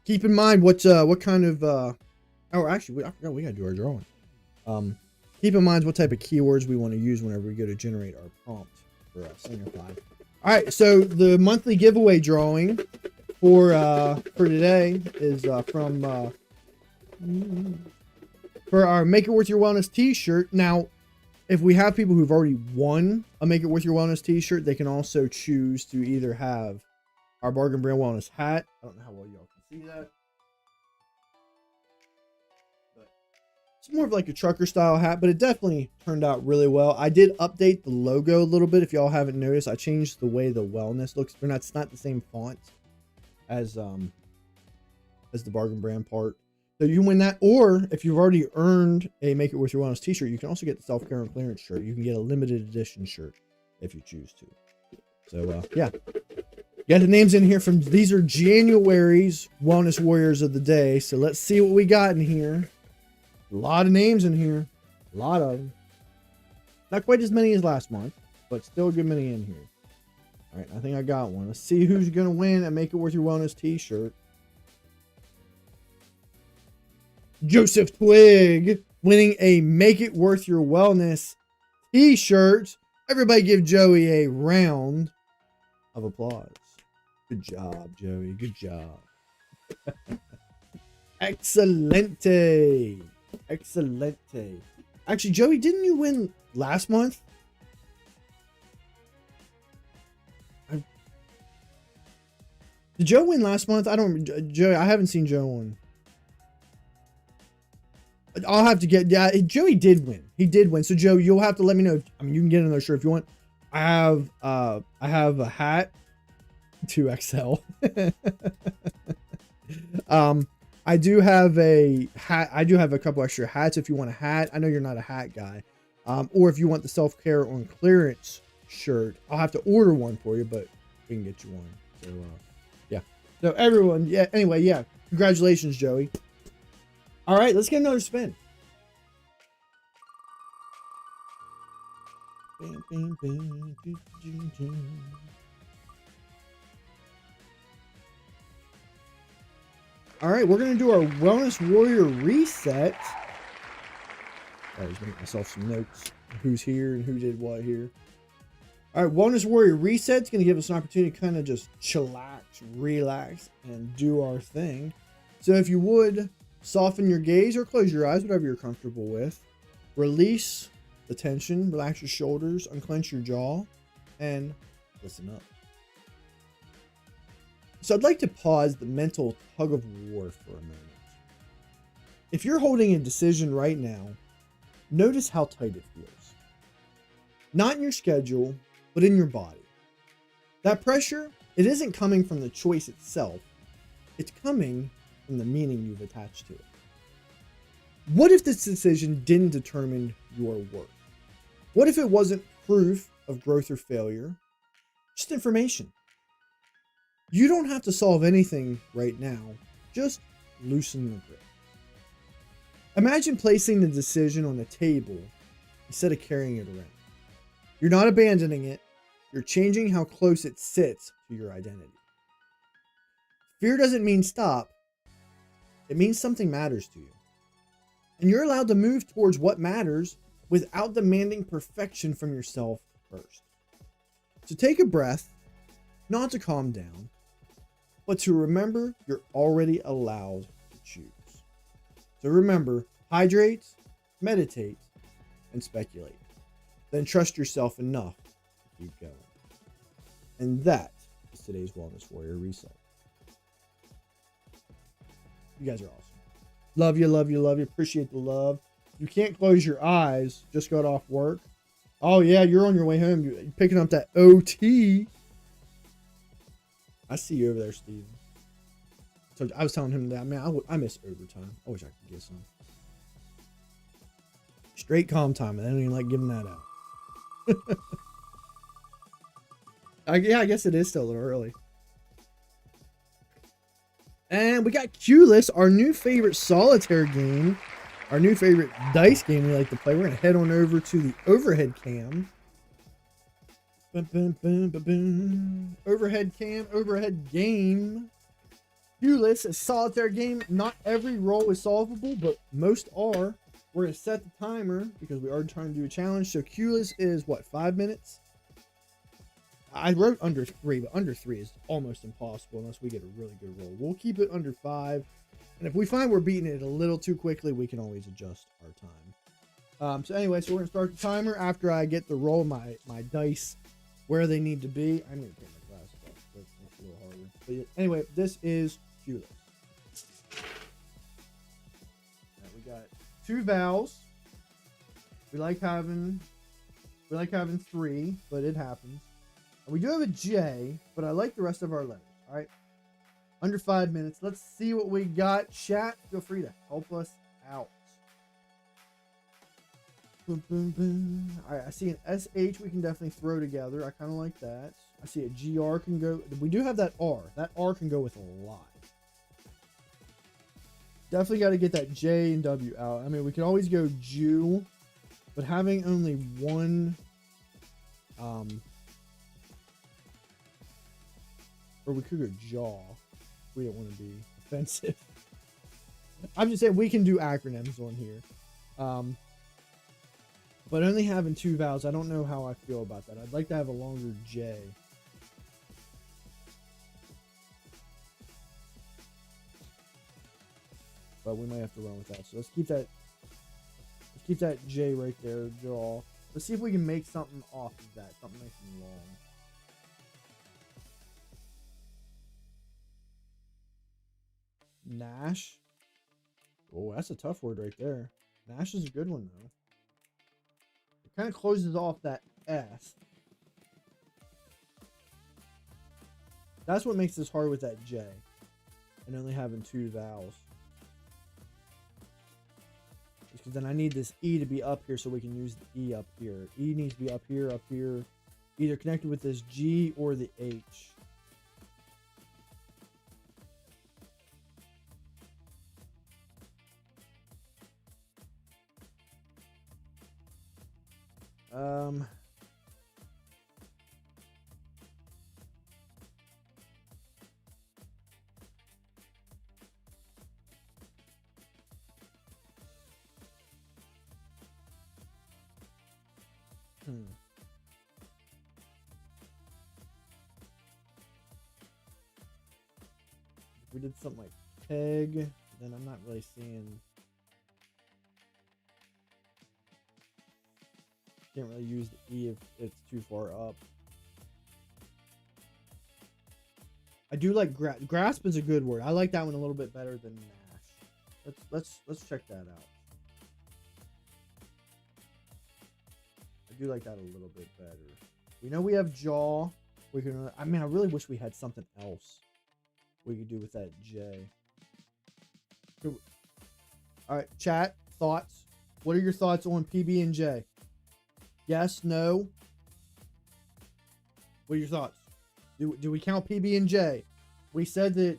Keep in mind what kind of oh, actually, I forgot we gotta do our drawing. Keep in mind what type of keywords we want to use whenever we go to generate our prompt for Signify. All right, so the monthly giveaway drawing for today is for our Make It Worth Your Wellness t-shirt. Now, if we have people who've already won a Make It Worth Your Wellness t-shirt, they can also choose to either have our Bargain Brand Wellness hat. I don't know how well y'all can see that. But it's more of like a trucker style hat, but it definitely turned out really well. I did update the logo a little bit. If y'all haven't noticed, I changed the way the wellness looks. It's not the same font as the Bargain Brand part. So you can win that, or if you've already earned a Make It Worth Your Wellness t-shirt, you can also get the Self-Care and Clearance shirt. You can get a limited edition shirt if you choose to. So, yeah. Got the names in here from, these are January's Wellness Warriors of the Day. So let's see what we got in here. A lot of names in here. A lot of them. Not quite as many as last month, but still a good many in here. All right, I think I got one. Let's see who's going to win a Make It Worth Your Wellness t-shirt. Joseph Twig winning a Make It Worth Your Wellness t-shirt. Everybody give Joey a round of applause. Good job, Joey. Good job. Excelente. Excelente. Actually, Joey, didn't you win last month? Did Joe win last month? Joey, I haven't seen Joe win. I'll have to get, yeah, Joey did win. He did win. So Joe, you'll have to let me know. You can get another shirt if you want. I have a hat, 2XL. I do have a hat. I do have a couple extra hats if you want a hat. I know you're not a hat guy. Or if you want the Self-Care on Clearance shirt, I'll have to order one for you, but we can get you one. So, yeah. So everyone, yeah, anyway, yeah. Congratulations, Joey. All right, let's get another spin. All right, we're going to do our Wellness Warrior reset. I was making myself some notes. Who's here and who did what here. All right, Wellness Warrior reset is going to give us an opportunity to kind of just chillax, relax, and do our thing. So if you would, soften your gaze or close your eyes, whatever you're comfortable with. Release the tension, relax your shoulders, unclench your jaw, and listen up. So I'd like to pause the mental tug of war for a moment. If you're holding a decision right now, notice how tight it feels. Not in your schedule, but in your body. That pressure, it isn't coming from the choice itself. It's coming from the meaning you've attached to it. What if this decision didn't determine your worth? What if it wasn't proof of growth or failure, just information? You don't have to solve anything right now, just loosen the grip. Imagine placing the decision on the table instead of carrying it around. You're not abandoning it, you're changing how close it sits to your identity. Fear doesn't mean stop, it means something matters to you. And you're allowed to move towards what matters without demanding perfection from yourself first. So take a breath, not to calm down, but to remember you're already allowed to choose. So remember, hydrate, meditate, and speculate. Then trust yourself enough to keep going. And that is today's Wellness Warrior Reset. You guys are awesome. Love you, love you, love you. Appreciate the love. You can't close your eyes. Just got off work. Oh, yeah, you're on your way home. You're picking up that OT. I see you over there, Steve. So I was telling him that, man, I miss overtime. I wish I could get some. Straight calm time. I don't even like giving that out. Yeah, I guess it is still a little early. And we got Q-List, our new favorite solitaire game. Our new favorite dice game we like to play. We're going to head on over to the overhead cam. Overhead cam, overhead game. Q-List, a solitaire game. Not every roll is solvable, but most are. We're going to set the timer because we are trying to do a challenge. So Q-List is what, 5 minutes? I wrote under 3, but under 3 is almost impossible unless we get a really good roll. We'll keep it under 5. And if we find we're beating it a little too quickly, we can always adjust our time. So anyway, so we're going to start the timer after I get the roll my dice where they need to be. I need to take my glasses off. That's a little harder. But anyway, this is Q-List. Right, we got 2 vowels. We like having 3, but it happens. And we do have a J, but I like the rest of our letters. All right. Under 5 minutes. Let's see what we got. Chat, feel free to help us out. Boom, boom, boom. All right. I see an SH we can definitely throw together. I kind of like that. I see a GR can go. We do have that R. That R can go with a lot. Definitely got to get that J and W out. I mean, we can always go Jew, but having only one, or we could go jaw. We don't want to be offensive. I'm just saying we can do acronyms on here. But only having 2 vowels, I don't know how I feel about that. I'd like to have a longer J. But we might have to run with that. So let's keep that J right there, jaw. Let's see if we can make something off of that. Something nice and long. Nash. Oh, that's a tough word right there. Nash is a good one, though. It kind of closes off that S. That's what makes this hard with that J. And only having 2 vowels. Because then I need this E to be up here so we can use the E up here. E needs to be up here, either connected with this G or the H. If we did something like peg, then I'm not really seeing. Can't really use the E if it's too far up. I do like grasp is a good word. I like that one a little bit better than Nash. Let's check that out. I do like that a little bit better. We know we have jaw. We can. I mean, I really wish we had something else we could do with that J. All right, chat. thoughts? What are your thoughts on PB and J? Yes, no. What are your thoughts? Do we count PB and J? We said that.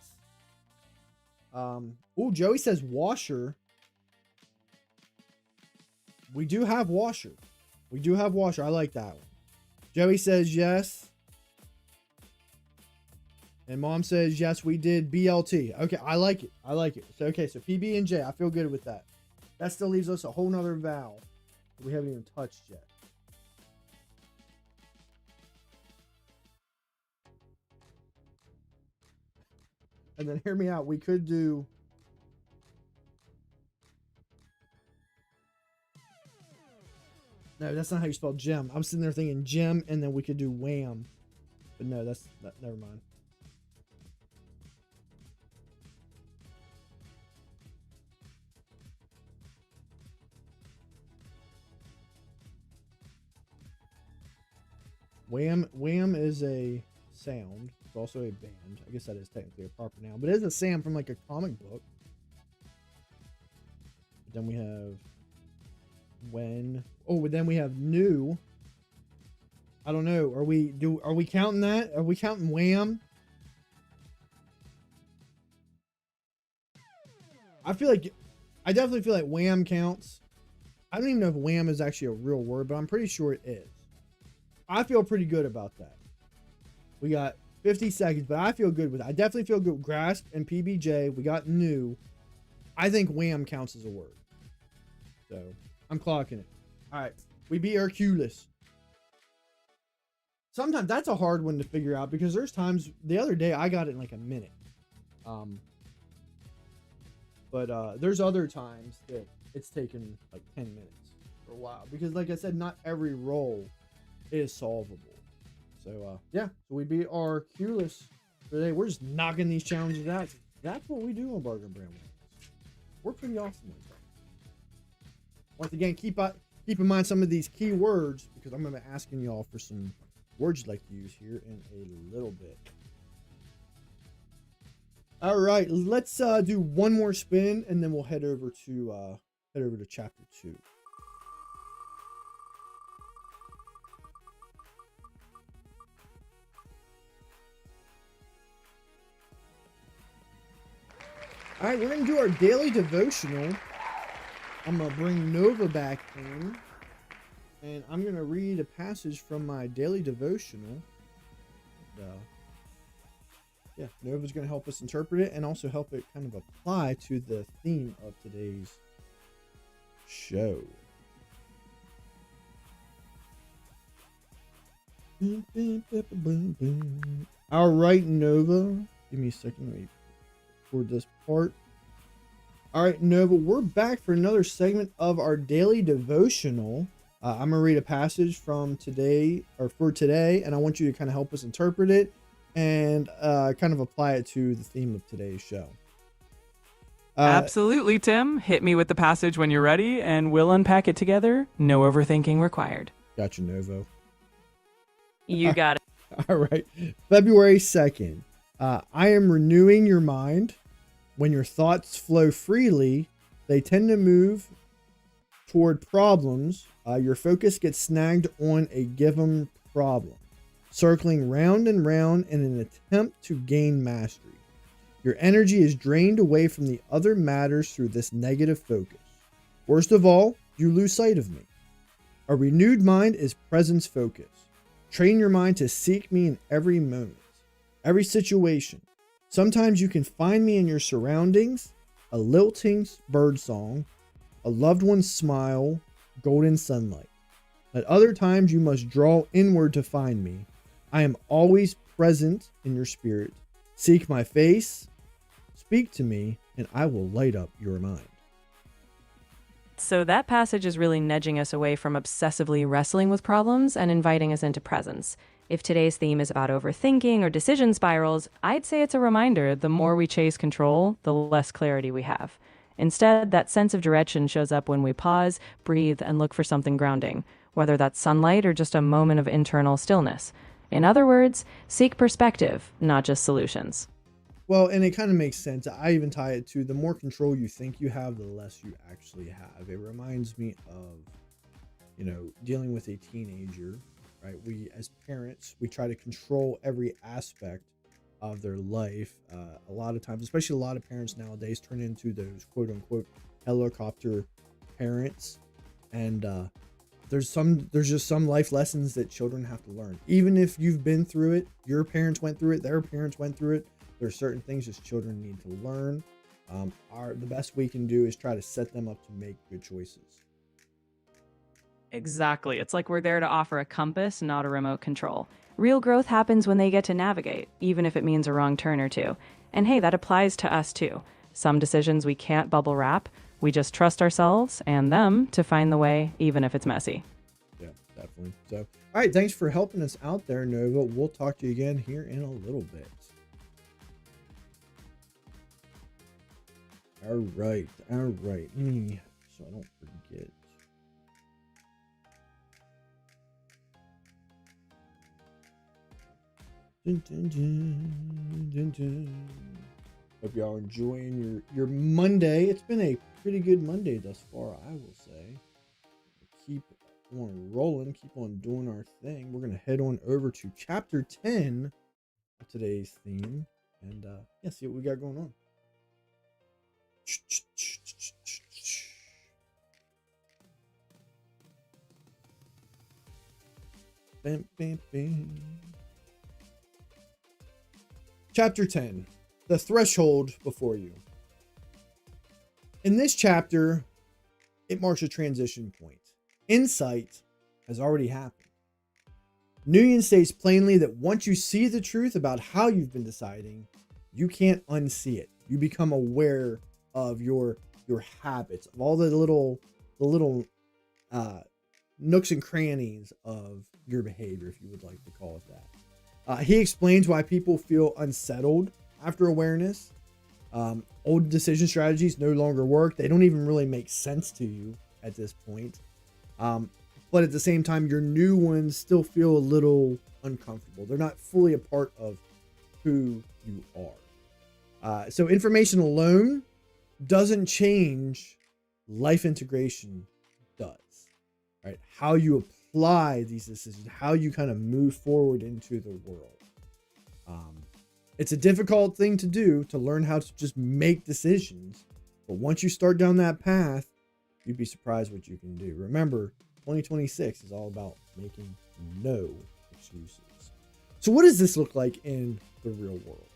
Oh, Joey says washer. We do have washer. We do have washer. I like that one. Joey says yes. And Mom says yes, we did BLT. Okay, I like it. I like it. So okay, so PB and J. I feel good with that. That still leaves us a whole nother vowel that we haven't even touched yet. And then hear me out. We could do. No, that's not how you spell gem. I'm sitting there thinking gem, and then we could do wham. But no, never mind. Wham is a sound. It's also a band. I guess that is technically a proper noun, but it is a sound from like a comic book. But then we have when. Oh, but then we have new. I don't know. Are we counting that? Are we counting wham? I definitely feel like wham counts. I don't even know if wham is actually a real word, but I'm pretty sure it is. I feel pretty good about that. We got 50 seconds, but I feel good with it. I definitely feel good with grasp and PBJ. We got new. I think wham counts as a word. So I'm clocking it. All right. We beat Hercules. Sometimes that's a hard one to figure out because there's times the other day I got it in like a minute. But there's other times that it's taken like 10 minutes for a while because like I said, not every roll is solvable. So yeah, so we beat our Hercules today. We're just knocking these challenges out. That's what we do on Bargain Brand. We're pretty awesome like that. Once again, keep in mind some of these key words because I'm going to be asking y'all for some words you'd like to use here in a little bit. All right, let's do one more spin and then we'll head over to chapter 2. All right, we're going to do our daily devotional. I'm going to bring Nova back in. And I'm going to read a passage from my daily devotional. Yeah, Nova's going to help us interpret it and also help it kind of apply to the theme of today's show. All right, Nova. Give me a second. Let me record this part. All right, Nova, we're back for another segment of our daily devotional. I'm going to read a passage from today, and I want you to kind of help us interpret it and kind of apply it to the theme of today's show. Absolutely, Tim. Hit me with the passage when you're ready, and we'll unpack it together. No overthinking required. Gotcha, Novo. You got it. All right. February 2nd. I am renewing your mind. When your thoughts flow freely, they tend to move toward problems. Your focus gets snagged on a given problem, circling round and round in an attempt to gain mastery. Your energy is drained away from the other matters through this negative focus. Worst of all, you lose sight of me. A renewed mind is presence focus. Train your mind to seek me in every moment, every situation. Sometimes you can find me in your surroundings, a lilting bird song, a loved one's smile, golden sunlight. At other times you must draw inward to find me. I am always present in your spirit. Seek my face, speak to me, and I will light up your mind. So that passage is really nudging us away from obsessively wrestling with problems and inviting us into presence. If today's theme is about overthinking or decision spirals, I'd say it's a reminder the more we chase control, the less clarity we have. Instead, that sense of direction shows up when we pause, breathe, and look for something grounding, whether that's sunlight or just a moment of internal stillness. In other words, seek perspective, not just solutions. Well, and it kind of makes sense. I even tie it to the more control you think you have, the less you actually have. It reminds me of, dealing with a teenager, right? We, as parents, we try to control every aspect of their life. A lot of times, especially a lot of parents nowadays, turn into those quote unquote helicopter parents. And there's just some life lessons that children have to learn. Even if you've been through it, your parents went through it, their parents went through it. There's certain things just children need to learn. The best we can do is try to set them up to make good choices. Exactly. It's like we're there to offer a compass, not a remote control. Real growth happens when they get to navigate, even if it means a wrong turn or two. And hey, that applies to us too. Some decisions we can't bubble wrap. We just trust ourselves and them to find the way, even if it's messy. Yeah, definitely. So, all right, thanks for helping us out there, Nova. We'll talk to you again here in a little bit. All right. So I don't forget. Dun, dun, dun, dun, dun. Hope y'all are enjoying your Monday. It's been a pretty good Monday thus far, I will say. Keep on rolling, keep on doing our thing. We're gonna head on over to chapter 10 of today's theme, and see what we got going on. Bam, bam, bam. Chapter 10, The Threshold Before You. In this chapter, it marks a transition point. Insight has already happened. Nguyen states plainly that once you see the truth about how you've been deciding, you can't unsee it. You become aware of your habits, of all the little nooks and crannies of your behavior, if you would like to call it that. He explains why people feel unsettled after awareness. Old decision strategies no longer work. They don't even really make sense to you at this point. But at the same time, your new ones still feel a little uncomfortable. They're not fully a part of who you are. So information alone doesn't change. Life integration does, right? How you apply these decisions, how you kind of move forward into the world. It's a difficult thing to do, to learn how to just make decisions. But once you start down that path, you'd be surprised what you can do. Remember, 2026 is all about making no excuses. So what does this look like in the real world?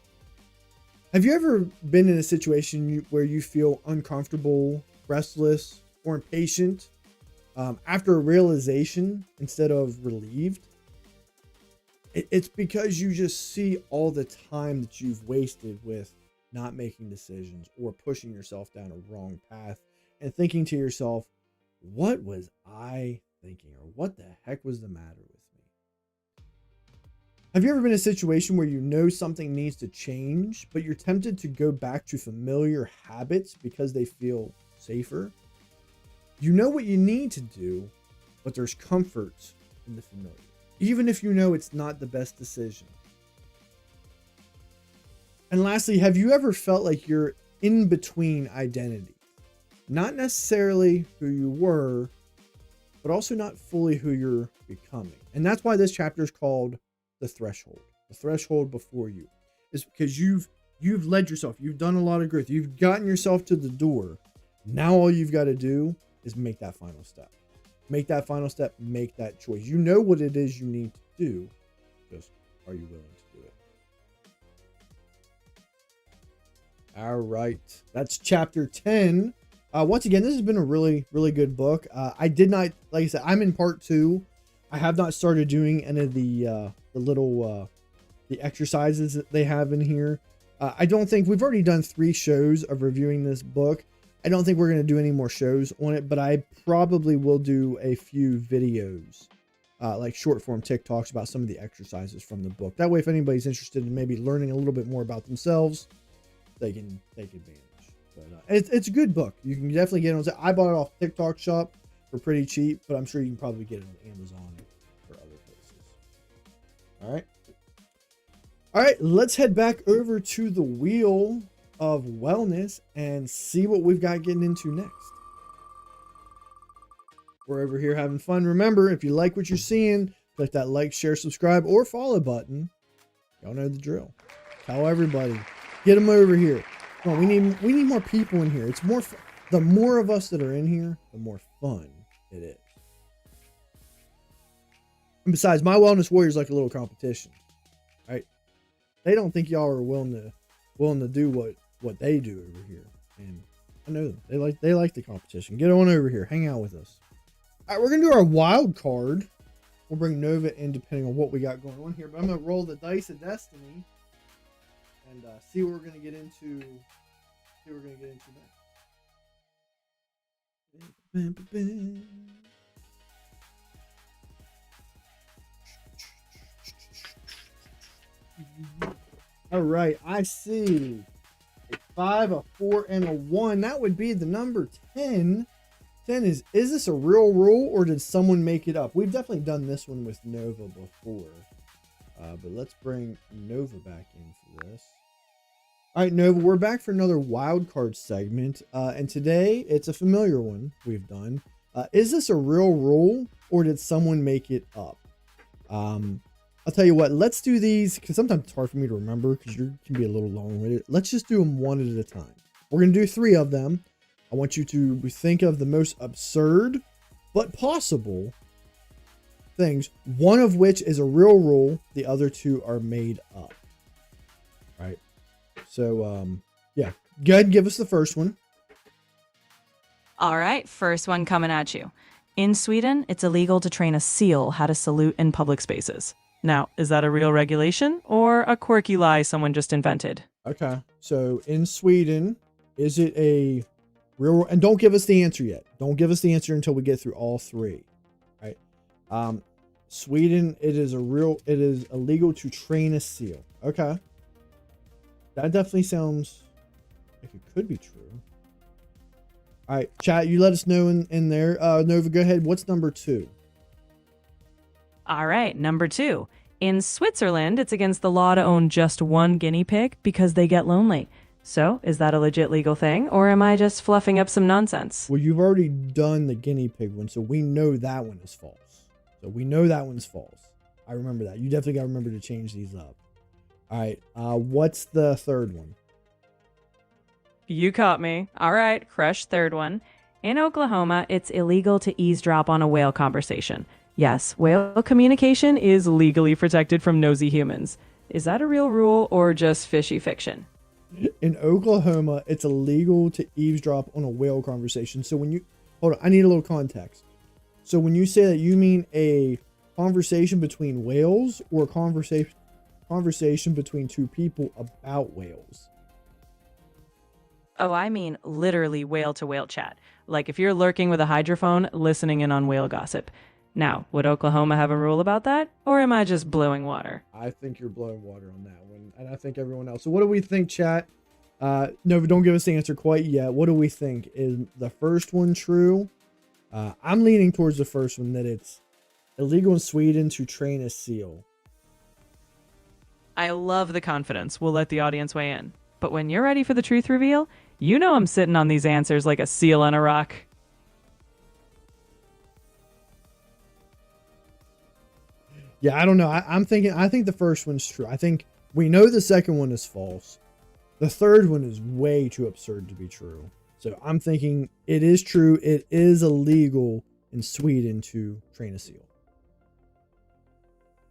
Have you ever been in a situation where you feel uncomfortable, restless, or impatient after a realization instead of relieved? It's because you just see all the time that you've wasted with not making decisions or pushing yourself down a wrong path and thinking to yourself, what was I thinking? Or what the heck was the matter with me? Have you ever been in a situation where you know something needs to change, but you're tempted to go back to familiar habits because they feel safer? You know what you need to do, but there's comfort in the familiar, even if you know it's not the best decision. And lastly, have you ever felt like you're in between identity? Not necessarily who you were, but also not fully who you're becoming. And that's why this chapter is called The Threshold. The threshold before you is because you've led yourself. You've done a lot of growth. You've gotten yourself to the door. Now all you've got to do is make that final step. Make that final step. Make that choice. You know what it is you need to do. Just, are you willing to do it? All right. That's chapter 10. Once again, this has been a really, really good book. I did not, like I said, I'm in part 2. I have not started doing any of the little the exercises that they have in here. I don't think we've already done 3 shows of reviewing this book. I don't think we're going to do any more shows on it, but I probably will do a few videos, like short form TikToks about some of the exercises from the book. That way, if anybody's interested in maybe learning a little bit more about themselves, they can take advantage. But it's a good book. You can definitely get it on. I bought it off TikTok Shop for pretty cheap, but I'm sure you can probably get it on Amazon or other places. All right. All right, let's head back over to the Wheel of Wellness and see what we've got getting into next. We're over here having fun. Remember, if you like what you're seeing, click that like, share, subscribe, or follow button. Y'all know the drill. Tell everybody. Get them over here. Come on, we need more people in here. It's more fun. The more of us that are in here, the more fun it is. And besides, my Wellness Warrior is like a little competition, right? They don't think y'all are willing to do what they do over here, and I know them. They like the competition. Get on over here, hang out with us. All right, we're gonna do our wild card. We'll bring Nova in depending on what we got going on here, but I'm gonna roll the dice of destiny and see what we're gonna get into. See what we're gonna get into next. All right, I see a 5, a 4, and a 1. That would be the number 10. 10 is this a real rule or did someone make it up? We've definitely done this one with Nova before. But let's bring Nova back in for this. All right, Nova, we're back for another wild card segment. And today it's a familiar one we've done. Is this a real rule or did someone make it up? I'll tell you what, let's do these because sometimes it's hard for me to remember because you can be a little long with it. Let's just do them one at a time. We're going to do 3 of them. I want you to think of the most absurd but possible things, one of which is a real rule. The other 2 are made up. All right. So, yeah, go ahead and give us the first one. All right, first one coming at you. In Sweden, it's illegal to train a seal how to salute in public spaces. Now, is that a real regulation or a quirky lie someone just invented? Okay. So in Sweden, is it a real, and don't give us the answer yet. Don't give us the answer until we get through all 3. Right. Sweden, it is illegal to train a seal. Okay. That definitely sounds like it could be true. All right, chat, you let us know in there. Nova, go ahead. What's number 2? All right, number 2. In Switzerland, it's against the law to own just one guinea pig because they get lonely. So, is that a legit legal thing, or am I just fluffing up some nonsense? Well, you've already done the guinea pig one, so we know that one is false. So we know that one's false. I remember that. You definitely got to remember to change these up. All right, what's the third one? You caught me. All right, crush third one. In Oklahoma, it's illegal to eavesdrop on a whale conversation. Yes, whale communication is legally protected from nosy humans. Is that a real rule or just fishy fiction? In Oklahoma, it's illegal to eavesdrop on a whale conversation. So when you, hold on, I need a little context. So when you say that, you mean a conversation between whales or a conversation between 2 people about whales? Oh, I mean literally whale-to-whale chat. Like if you're lurking with a hydrophone, listening in on whale gossip. Now, would Oklahoma have a rule about that? Or am I just blowing water? I think you're blowing water on that one. And I think everyone else. So what do we think, chat? No, don't give us the answer quite yet. What do we think? Is the first one true? I'm leaning towards the first one, that it's illegal in Sweden to train a seal. I love the confidence. We'll let the audience weigh in. But when you're ready for the truth reveal, you know I'm sitting on these answers like a seal on a rock. Yeah, I don't know. I think the first one's true. I think we know the second one is false. The third one is way too absurd to be true. So I'm thinking it is true. It is illegal in Sweden to train a seal.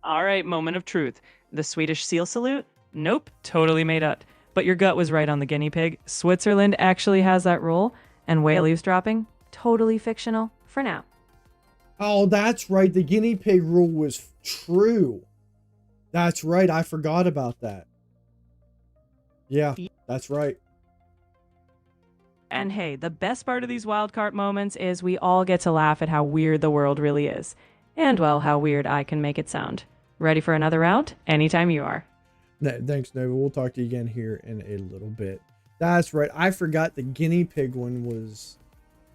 All right, moment of truth. The Swedish seal salute? Nope, totally made up. But your gut was right on the guinea pig. Switzerland actually has that rule. And whale eavesdropping? Totally fictional for now. Oh, that's right. The guinea pig rule was true. That's right. I forgot about that. Yeah, that's right. And hey, the best part of these wildcard moments is we all get to laugh at how weird the world really is. And, well, how weird I can make it sound. Ready for another round? Anytime you are. Thanks, Nova. We'll talk to you again here in a little bit. That's right. I forgot the guinea pig one was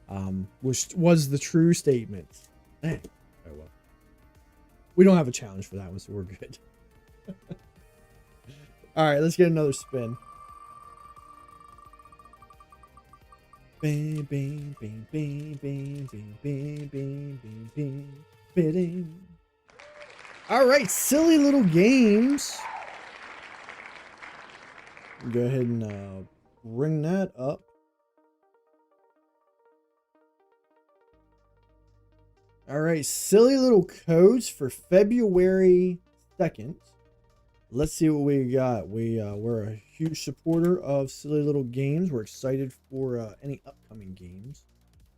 the true statement. Dang. Oh well. We don't have a challenge for that one, so we're good. All right, let's get another spin. Bing, bing, bing, bing, bing, bing, bing, bing, bing, bing, bidding. All right, silly little games. Go ahead and bring that up. All right, silly little codes for February 2nd. Let's see what we got. We're a huge supporter of silly little games. We're excited for any upcoming games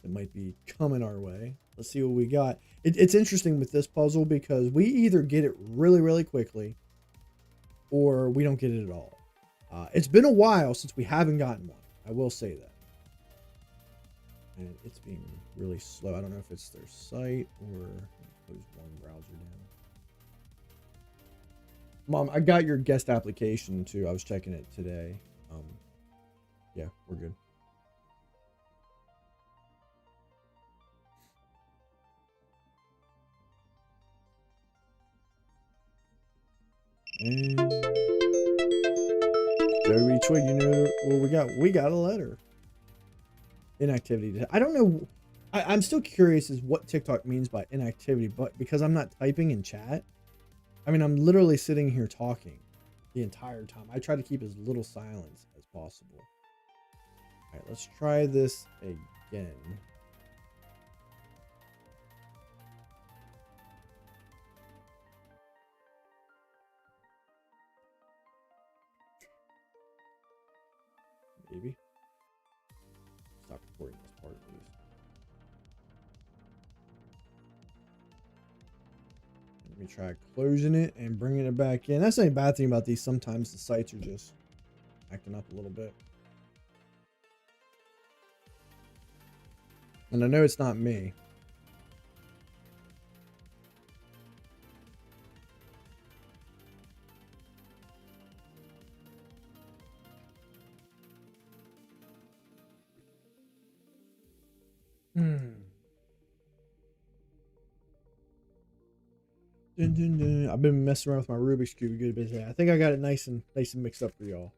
that might be coming our way. Let's see what we got. It's interesting with this puzzle because we either get it really, really quickly or we don't get it at all. It's been a while since we haven't gotten one. I will say that. And it's being really slow. I don't know if it's their site or close one browser down. Mom, I got your guest application too. I was checking it today. Yeah, we're good. And Joey Twig, you know what we got? We got a letter. Inactivity. I don't know. I'm still curious as what TikTok means by inactivity, but because I'm not typing in chat, I mean, I'm literally sitting here talking the entire time. I try to keep as little silence as possible. All right, let's try this again. Maybe. Stop recording this part, please. Let me try closing it and bringing it back in. That's the only bad thing about these. Sometimes the sites are just acting up a little bit. And I know it's not me. I've been messing around with my Rubik's Cube a good bit today. I think I got it nice and mixed up for y'all.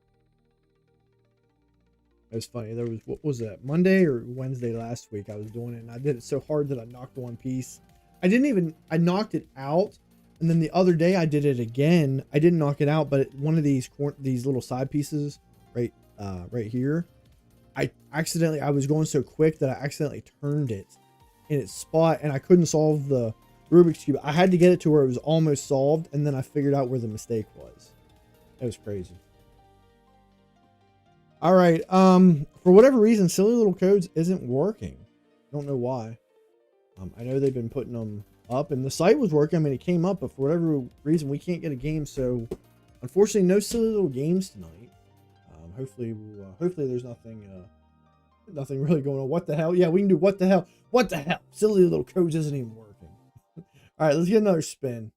It was funny. There was, what was that, Monday or Wednesday last week I was doing it, and I did it so hard that I knocked one piece. I knocked it out, and then the other day I did it again. I didn't knock it out, but one of these little side pieces right here, I was going so quick that I accidentally turned it in its spot, and I couldn't solve the Rubik's Cube. I had to get it to where it was almost solved, and then I figured out where the mistake was. It was crazy. All right. For whatever reason, Silly Little Codes isn't working. I don't know why. I know they've been putting them up, and the site was working. I mean, it came up, but for whatever reason, we can't get a game. So, unfortunately, no Silly Little Games tonight. Hopefully there's nothing really going on. What the hell? Yeah, we can do what the hell. What the hell? Silly Little Codes isn't even working. All right, let's get another spin.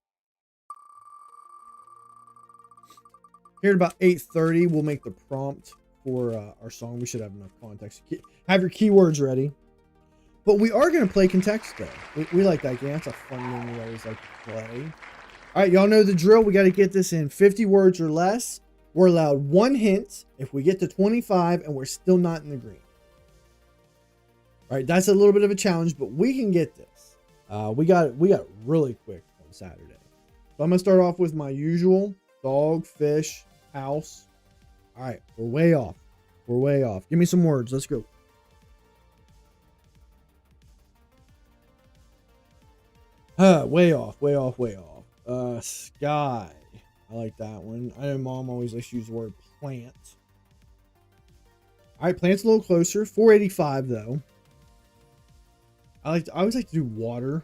Here at about 8:30, we'll make the prompt for our song. We should have enough context. Have your keywords ready. But we are going to play Contexto. We like that game. That's a fun game we always like to play. All right, y'all know the drill. We got to get this in 50 words or less. We're allowed one hint if we get to 25 and we're still not in the green. All right, that's a little bit of a challenge, but we can get this. We got really quick on Saturday. So I'm going to start off with my usual dog, fish, house. All right, we're way off. We're way off. Give me some words. Let's go. Way off, way off, way off. Sky. I like that one. I know Mom always likes to use the word plant. All right, plant's a little closer. 485 though. I always like to do water.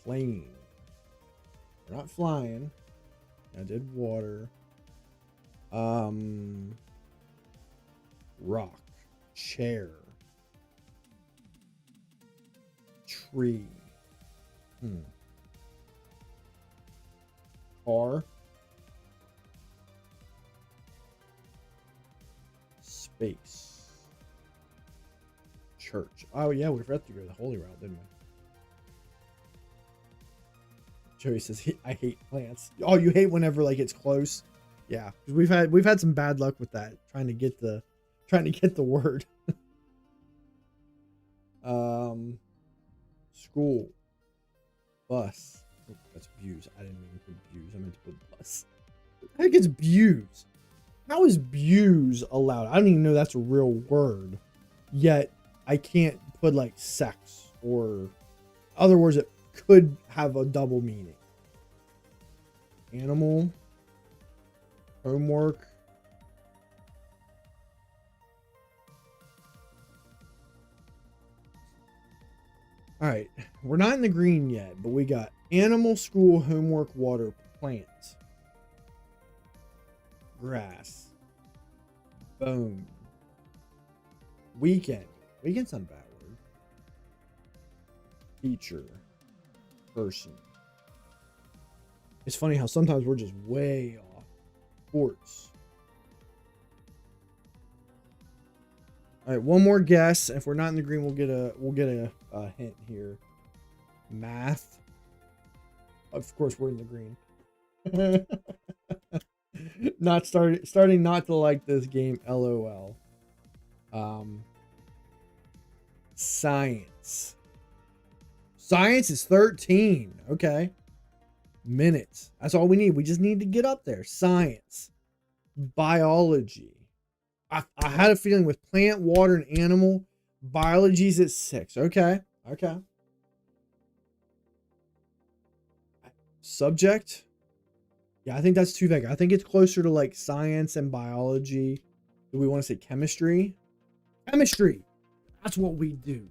Plane. We're not flying. I did water. Rock. Chair. Tree. Car. Space. Church. Oh yeah, we forgot to go the holy route, didn't we? Joey says, I hate plants. Oh, you hate whenever like it's close. Yeah, we've had some bad luck with that, trying to get the word. School. Bus. Oh, that's views. I didn't mean to put views. I meant to put bus. I think it's views. How is views allowed? I don't even know that's a real word. Yet I can't put like sex or other words that could have a double meaning. Animal. Homework. All right, we're not in the green yet, but we got animal, school, homework, water, plant, grass, bone, weekend. Weekend's not a bad word. Teacher, person. It's funny how sometimes we're just way off. Sports. All right, one more guess. If we're not in the green, we'll get a hint here. Math. Of course, we're in the green. Starting not to like this game. LOL. Science. Science is 13. Okay. Minutes. That's all we need. We just need to get up there. Science. Biology. I had a feeling with plant, water, and animal, biology's at 6. Okay. Okay. Subject. Yeah, I think that's too vague. I think it's closer to like science and biology. Do we want to say chemistry? Chemistry. That's what we do.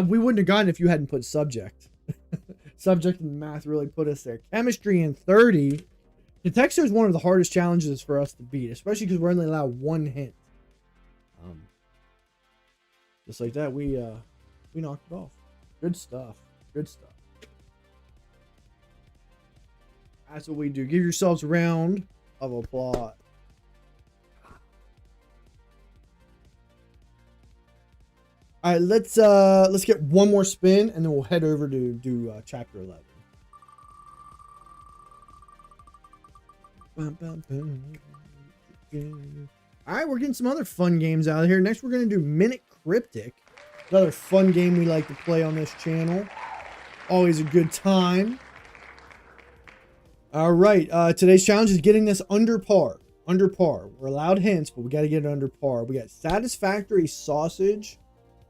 We wouldn't have gotten if you hadn't put subject. Subject and math really put us there. Chemistry in 30. Detector is one of the hardest challenges for us to beat, especially because we're only allowed one hint. Just like that, we knocked it off. Good stuff. Good stuff. That's what we do. Give yourselves a round of applause. All right, let's get one more spin, and then we'll head over to do chapter 11. All right, we're getting some other fun games out of here. Next, we're going to do Minute Cryptic. Another fun game we like to play on this channel. Always a good time. All right, today's challenge is getting this under par. Under par. We're allowed hints, but we got to get it under par. We got satisfactory sausage.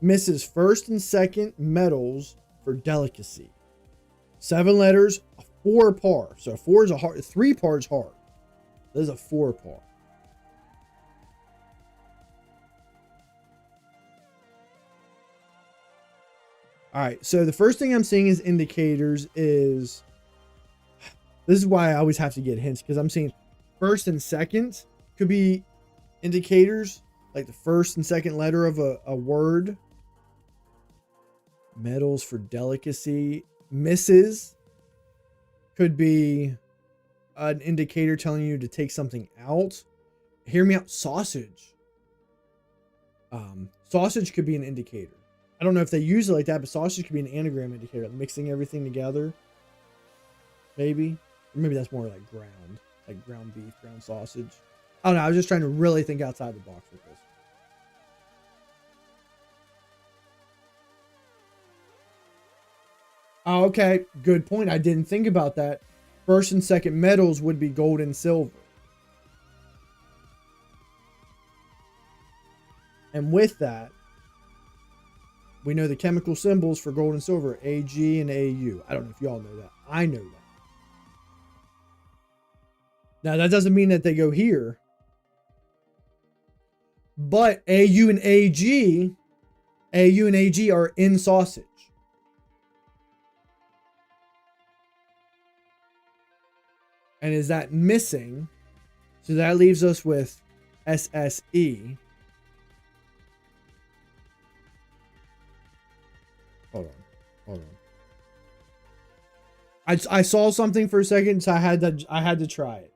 Misses first and second medals for delicacy. 7 letters, a 4 par. So 4 is a hard, 3 par is hard. This is a 4 par. All right, so the first thing I'm seeing is indicators is, this is why I always have to get hints, because I'm seeing first and second could be indicators, like the first and second letter of a word. Medals for delicacy. Misses could be an indicator telling you to take something out. Hear me out. Sausage. Sausage could be an indicator. I don't know if they use it like that, but sausage could be an anagram indicator, mixing everything together. Maybe. Or maybe that's more like ground beef, ground sausage. I don't know. I was just trying to really think outside the box with this. Oh, okay. Good point. I didn't think about that. First and second medals would be gold and silver. And with that, we know the chemical symbols for gold and silver, AG and AU. I don't know if y'all know that. I know that. Now, that doesn't mean that they go here. But AU and AG are in sausage. And is that missing? So that leaves us with SSE. Hold on. I saw something for a second, so I had to try it.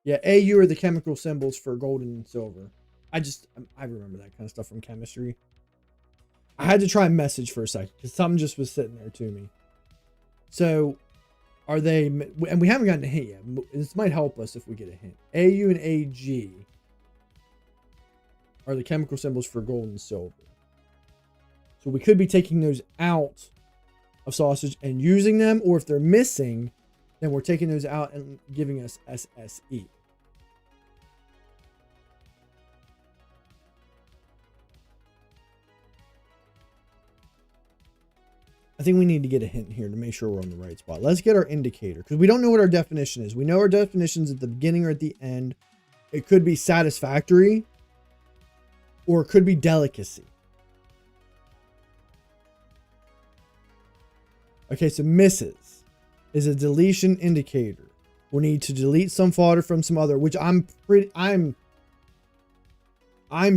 Yeah, AU are the chemical symbols for gold and silver. I remember that kind of stuff from chemistry. I had to try message for a second because something just was sitting there to me. So Are they, and we haven't gotten a hint yet. This might help us if we get a hint. AU and AG are the chemical symbols for gold and silver. So we could be taking those out of sausage and using them, or if they're missing, then we're taking those out and giving us SSE. I think we need to get a hint here to make sure we're on the right spot. Let's get our indicator, because we don't know what our definition is. We know our definition's at the beginning or at the end. It could be satisfactory, or it could be delicacy. Okay, so misses is a deletion indicator. We'll need to delete some fodder from some other, which I'm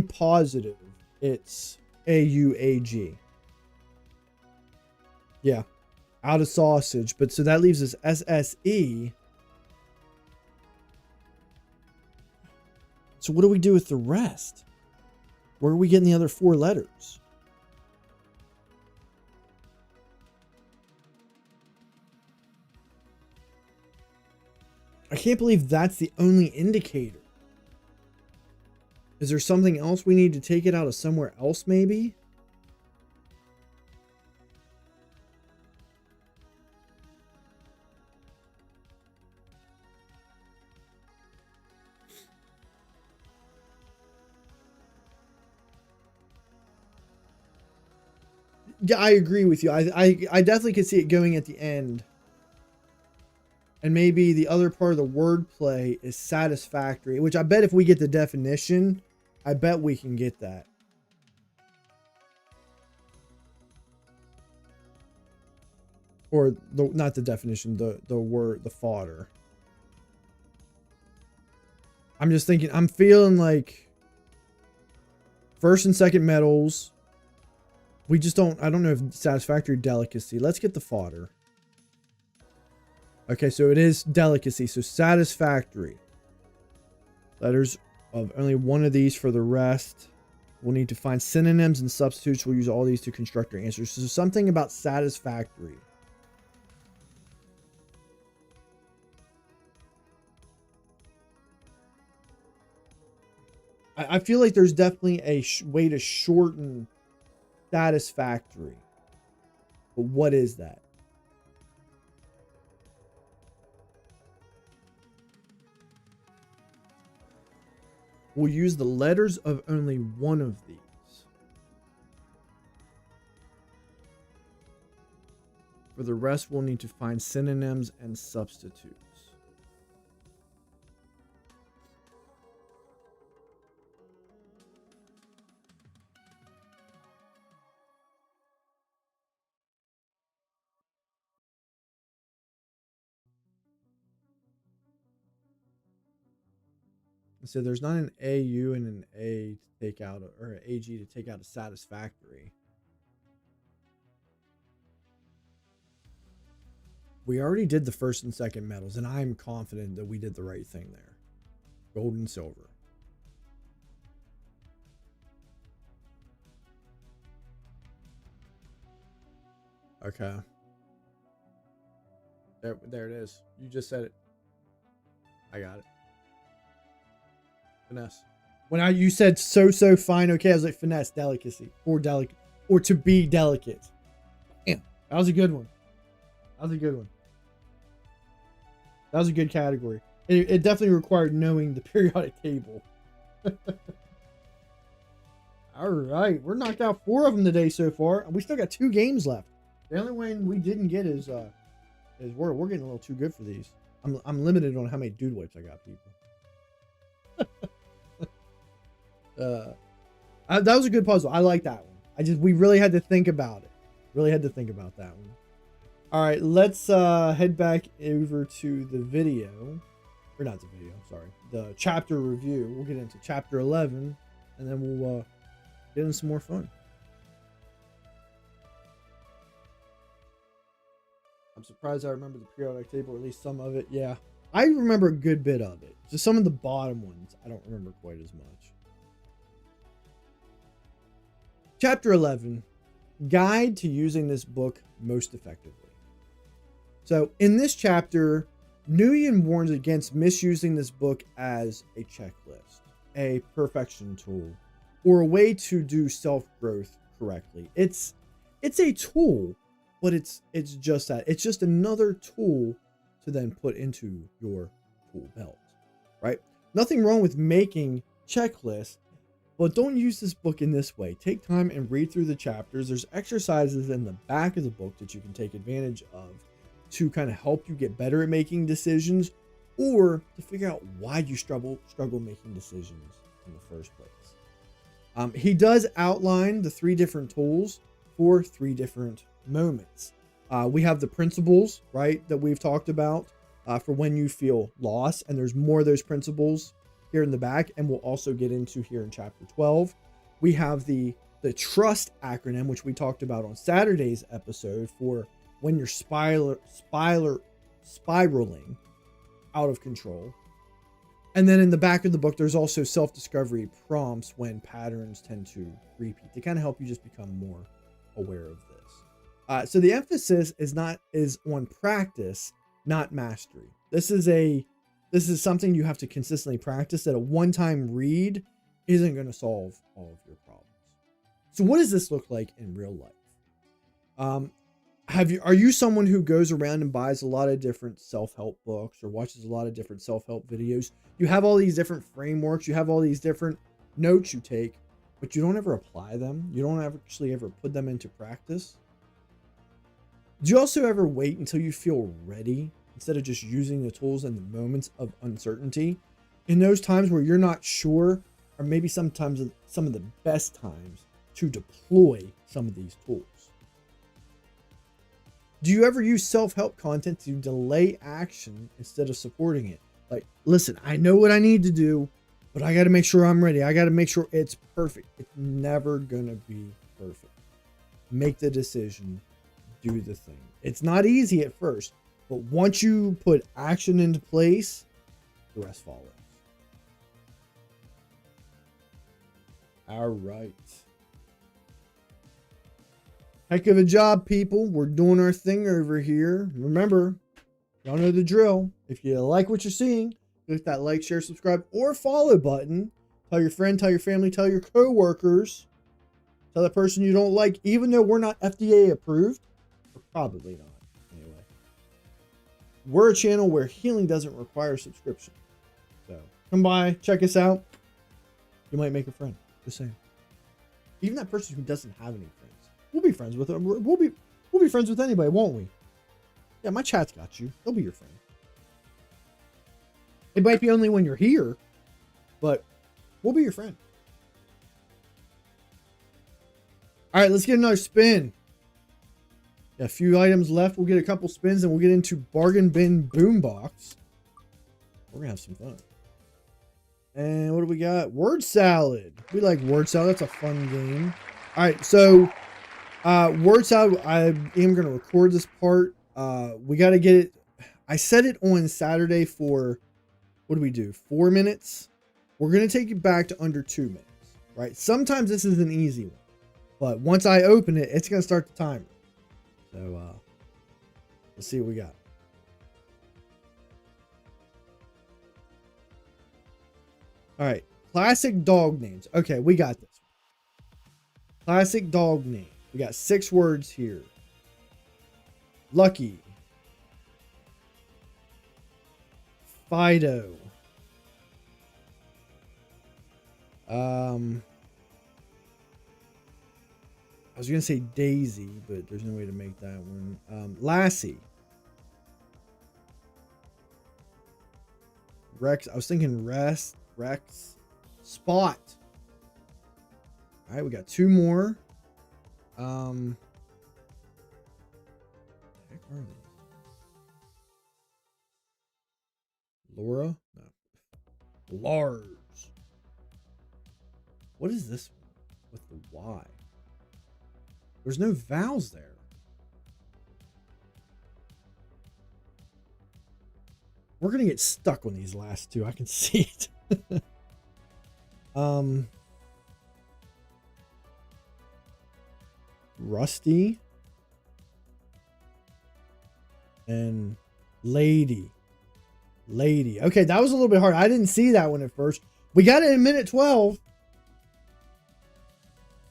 positive it's AUAG. Yeah, out of sausage. But so that leaves us SSE. So what do we do with the rest? Where are we getting the other 4 letters? I can't believe that's the only indicator. Is there something else we need to take it out of somewhere else, maybe? Yeah, I agree with you. I definitely could see it going at the end. And maybe the other part of the wordplay is satisfactory, which I bet if we get the definition, I bet we can get that. Or not the definition, the word, the fodder. I'm just thinking, I'm feeling like first and second metals. We just don't, I don't know if satisfactory, delicacy. Let's get the fodder. Okay, so it is delicacy. So satisfactory. Letters of only one of these for the rest. We'll need to find synonyms and substitutes. We'll use all these to construct our answers. So something about satisfactory. I feel like there's definitely a way to shorten satisfactory. But what is that? We'll use the letters of only one of these. For the rest, we'll need to find synonyms and substitutes. So there's not an AU and an A to take out, or an AG to take out a satisfactory. We already did the first and second metals, and I'm confident that we did the right thing there. Gold and silver. Okay. There it is. You just said it. I got it. Finesse. When you said so fine, okay, I was like finesse, delicacy, or delicate, or to be delicate. Damn, that was a good one. That was a good one. That was a good category. It definitely required knowing the periodic table. All right, we're knocked out 4 of them today so far, and we still got 2 games left. The only one we didn't get is we're getting a little too good for these. I'm limited on how many dude wipes I got, people. That was a good puzzle. I like that one. We really had to think about it. Really had to think about that one. All right, let's head back over to the video, or not the video, sorry, the chapter review. We'll get into chapter 11, and then we'll get into some more fun. I'm surprised I remember the periodic table, or at least some of it. Yeah, I remember a good bit of it. Just some of the bottom ones, I don't remember quite as much. Chapter 11, Guide to Using This Book Most Effectively. So in this chapter, Nguyen warns against misusing this book as a checklist, a perfection tool, or a way to do self-growth correctly. It's a tool, but it's just that. It's just another tool to then put into your tool belt, right? Nothing wrong with making checklists, but don't use this book in this way. Take time and read through the chapters. There's exercises in the back of the book that you can take advantage of to kind of help you get better at making decisions, or to figure out why you struggle making decisions in the first place. He does outline the 3 different tools for 3 different moments. We have the principles, right, that we've talked about for when you feel lost, and there's more of those principles here in the back, and we'll also get into here in chapter 12. We have the trust acronym, which we talked about on Saturday's episode, for when you're spiraling out of control. And then in the back of the book, there's also self-discovery prompts when patterns tend to repeat, to kind of help you just become more aware of this. So the emphasis is on practice, not mastery. This is something you have to consistently practice. That a one-time read isn't going to solve all of your problems. So what does this look like in real life? Are you someone who goes around and buys a lot of different self-help books or watches a lot of different self-help videos? You have all these different frameworks, you have all these different notes you take, but you don't ever apply them. You don't actually ever put them into practice. Do you also ever wait until you feel ready instead of just using the tools in the moments of uncertainty? In those times where you're not sure, or maybe sometimes some of the best times to deploy some of these tools. Do you ever use self-help content to delay action instead of supporting it? Like, listen, I know what I need to do, but I got to make sure I'm ready. I got to make sure it's perfect. It's never going to be perfect. Make the decision. Do the thing. It's not easy at first, but once you put action into place, the rest follows. All right. Heck of a job, people. We're doing our thing over here. Remember, y'all know the drill. If you like what you're seeing, click that like, share, subscribe, or follow button. Tell your friend, tell your family, tell your coworkers. Tell the person you don't like, even though we're not FDA approved. We're probably not. Anyway. We're a channel where healing doesn't require subscription. So come by, check us out. You might make a friend. Just saying. Even that person who doesn't have any friends. We'll be friends with them. We'll be friends with anybody, won't we? Yeah, my chat's got you. They'll be your friend. It might be only when you're here, but we'll be your friend. All right, let's get another spin. Got a few items left. We'll get a couple spins and we'll get into Bargain Bin Boombox. We're gonna have some fun. And what do we got? Word salad. We like word salad. That's a fun game. All right, so word salad. I am going to record this part. We got to get it. I set it on Saturday for, what do we do? 4 minutes. We're going to take it back to under 2 minutes, right? Sometimes this is an easy one, but once I open it, it's going to start the timer. So let's see what we got. All right, classic dog names. Okay, we got this. Classic dog name. We got 6 words here. Lucky. Fido. I was gonna say Daisy, but there's no way to make that one. Lassie. Rex. I was thinking Rex. Spot. All right, we got 2 more. What the heck are these? Laura? No. Lars. What is this one with the Y? There's no vowels there. We're gonna get stuck on these last 2. I can see it. Rusty. And lady. Okay, that was a little bit hard. I didn't see that one at first. We got it in minute 12.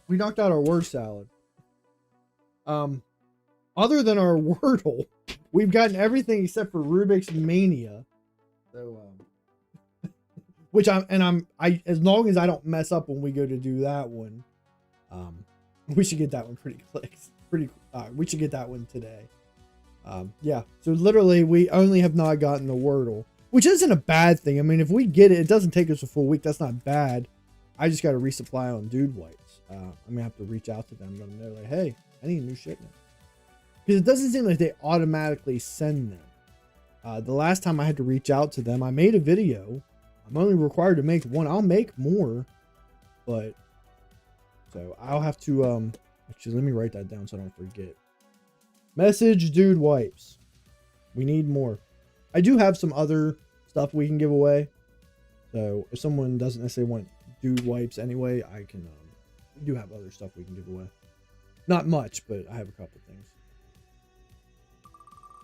We knocked out our word salad. Other than our Wordle, we've gotten everything except for Rubik's Mania. So, which I as long as I don't mess up when we go to do that one, we should get that one we should get that one today. Yeah. So literally, we only have not gotten the Wordle, which isn't a bad thing. I mean, if we get it, it doesn't take us a full week. That's not bad. I just got to resupply on Dude Wipes. I'm gonna have to reach out to them, let them know, like, hey, I need a new shipment, because it doesn't seem like they automatically send them. The last time I had to reach out to them, I made a video. I'm only required to make one. I'll make more, but so I'll have to actually, let me write that down so I don't forget. Message Dude Wipes. We need more. I do have some other stuff we can give away. So if someone doesn't necessarily want Dude Wipes anyway, I can we do have other stuff we can give away. Not much, but I have a couple things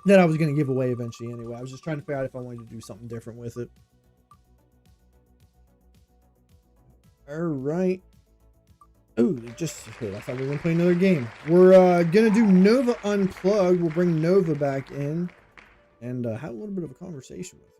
that I was going to give away eventually anyway. I was just trying to figure out if I wanted to do something different with it. All right. Oh, they just hit. I thought we were going to play another game. We're going to do Nova Unplugged. We'll bring Nova back in and have a little bit of a conversation with her.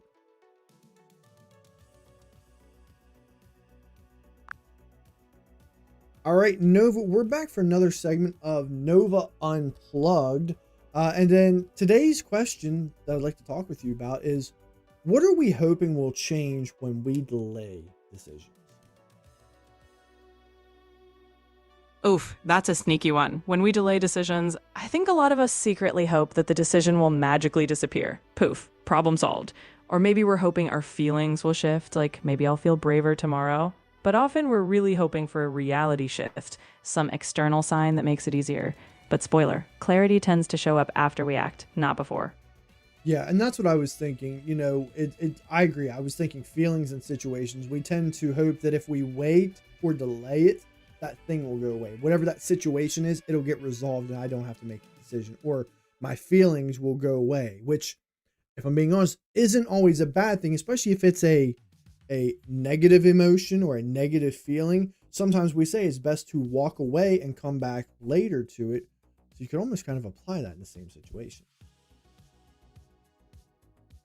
All right, Nova, we're back for another segment of Nova Unplugged. And then today's question that I'd like to talk with you about is, what are we hoping will change when we delay decisions? Oof, that's a sneaky one. When we delay decisions, I think a lot of us secretly hope that the decision will magically disappear. Poof, problem solved. Or maybe we're hoping our feelings will shift, like maybe I'll feel braver tomorrow. But often we're really hoping for a reality shift, some external sign that makes it easier. But spoiler, clarity tends to show up after we act, not before. Yeah, and that's what I was thinking. You know, I agree. I was thinking feelings and situations. We tend to hope that if we wait or delay it, that thing will go away. Whatever that situation is, it'll get resolved and I don't have to make a decision. Or my feelings will go away, which, if I'm being honest, isn't always a bad thing, especially if it's a negative emotion or a negative feeling. Sometimes we say it's best to walk away and come back later to it. So you could almost kind of apply that in the same situation.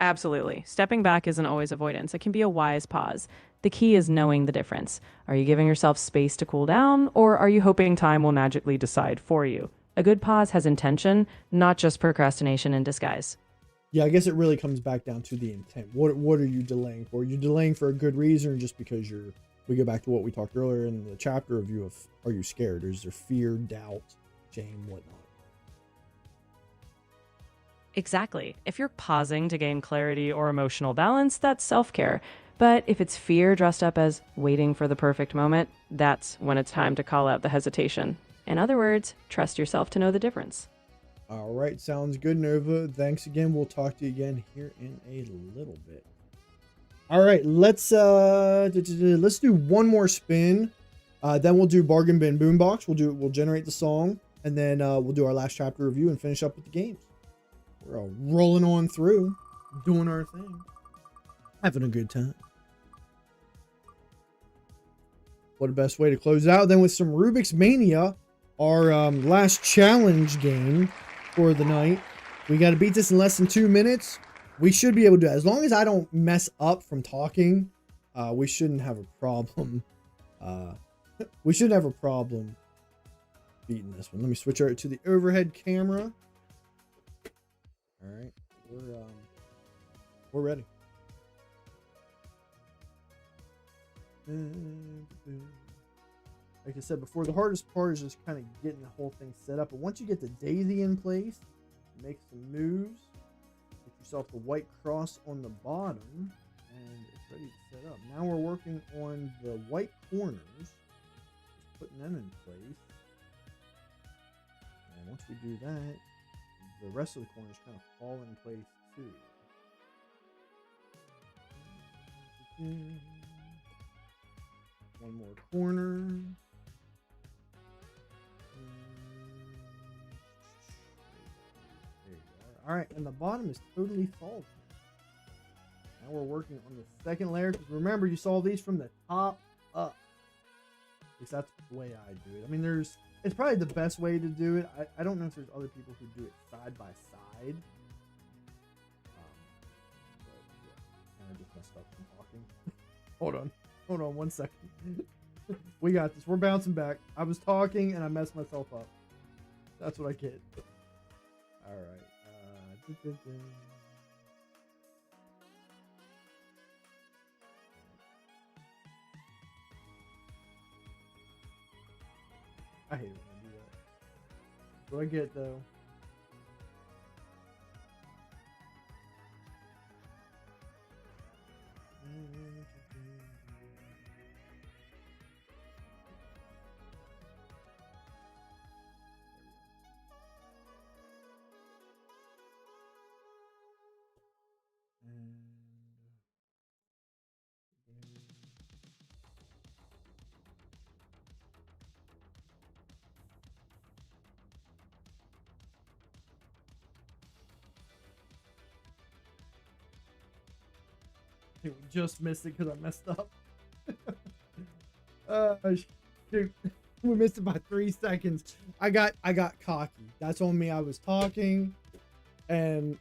Absolutely. Stepping back isn't always avoidance. It can be a wise pause. The key is knowing the difference. Are you giving yourself space to cool down, or are you hoping time will magically decide for you? A good pause has intention, not just procrastination in disguise. Yeah, I guess it really comes back down to the intent. What are you delaying for? Are you delaying for a good reason, or just because we go back to what we talked earlier in the chapter review of, are you scared? Or is there fear, doubt, shame, whatnot? Exactly. If you're pausing to gain clarity or emotional balance, that's self-care. But if it's fear dressed up as waiting for the perfect moment, that's when it's time to call out the hesitation. In other words, trust yourself to know the difference. All right, sounds good, Nova. Thanks again. We'll talk to you again here in a little bit. All right, let's do one more spin. Then we'll do Bargain Bin Boombox. We'll generate the song, and then we'll do our last chapter review and finish up with the games. We're all rolling on through, doing our thing, having a good time. What a best way to close out than with some Rubik's Mania, our last challenge game for the night. We got to beat this in less than 2 minutes. We should be able to do it. As long as I don't mess up from talking, we shouldn't have a problem. We shouldn't have a problem beating this one. Let me switch over to the overhead camera. All right, we're ready. Like I said before, the hardest part is just kind of getting the whole thing set up. But once you get the daisy in place, make some moves, get yourself the white cross on the bottom, and it's ready to set up. Now we're working on the white corners, just putting them in place. And once we do that, the rest of the corners kind of fall in place too. One more corner. There you All right, and the bottom is totally solved. Now we're working on the second layer, because remember, you saw these from the top up. At least that's the way I do it. I mean, it's probably the best way to do it. I don't know if there's other people who do it side by side. But yeah, I just messed up from talking. Hold on 1 second. We got this. We're bouncing back. I was talking and I messed myself up. That's what I get. All right. I hate it when I do that. What do I get though? We just missed it because I messed up. Shoot. We missed it by 3 seconds. I got cocky. That's on me. I was talking and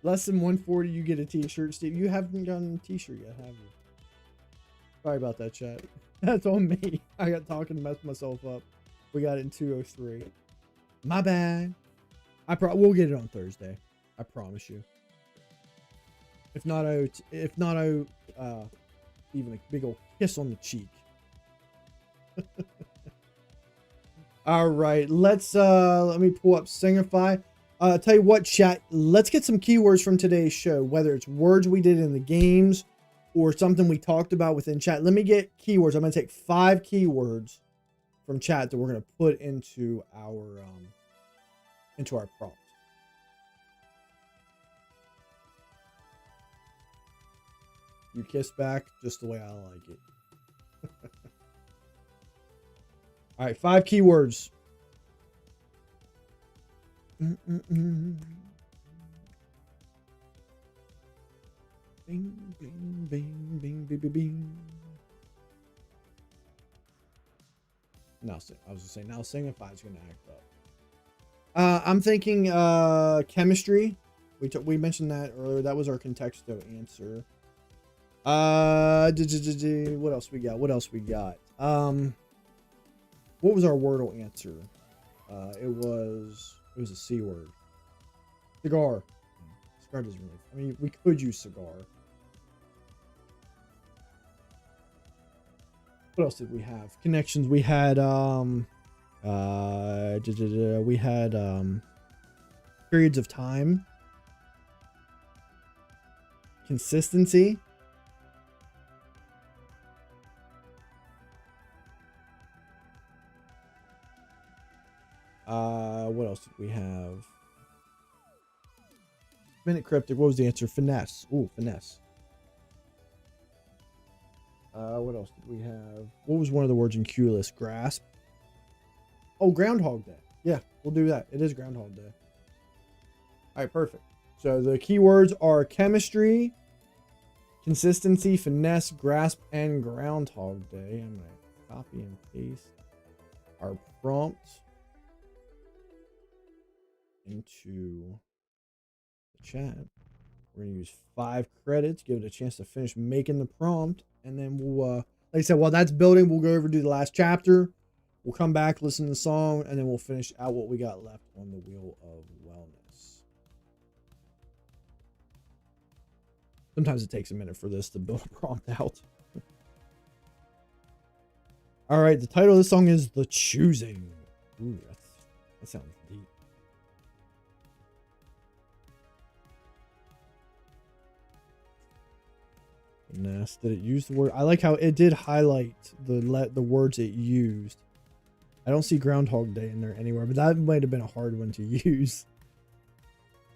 less than 140 you get a t-shirt. Steve, you haven't gotten a t-shirt yet, have you? Sorry about that, chat. That's on me. I got talking and messed myself up. We got it in 203. My bad. We'll get it on Thursday. I promise you. If not, even a big old kiss on the cheek. All right, let me pull up Singify. Tell you what, chat, let's get some keywords from today's show, whether it's words we did in the games or something we talked about within chat. Let me get keywords. I'm going to take 5 keywords from chat that we're going to put into our prompt. You kiss back just the way I like it. All right, 5 keywords. Bing, bing, bing, bing, bing, bing, bing. Now, I was gonna say, now Singify is gonna act up. I'm thinking chemistry. We mentioned that earlier. That was our contexto answer. What else we got? What was our Wordle answer? It was a C word. Cigar. Cigar doesn't really. I mean, we could use cigar. What else did we have? Connections. We had periods of time. Consistency. What else did we have? Minute cryptic. What was the answer? Finesse. Ooh, finesse. What else did we have? What was one of the words in Q list? Grasp. Oh, Groundhog Day. Yeah, we'll do that. It is Groundhog Day. All right, perfect. So the keywords are chemistry, consistency, finesse, grasp, and Groundhog Day. I'm going to copy and paste our prompt into the chat. We're going to use 5 credits, give it a chance to finish making the prompt, and then we'll, like I said, while that's building, we'll go over do the last chapter. We'll come back, listen to the song, and then we'll finish out what we got left on the Wheel of Wellness. Sometimes it takes a minute for this to build a prompt out. All right, the title of the song is The Choosing. Ooh, that sounds deep. Finesse. Did it use the word? I like how it did highlight the words it used. I don't see Groundhog Day in there anywhere, but that might have been a hard one to use.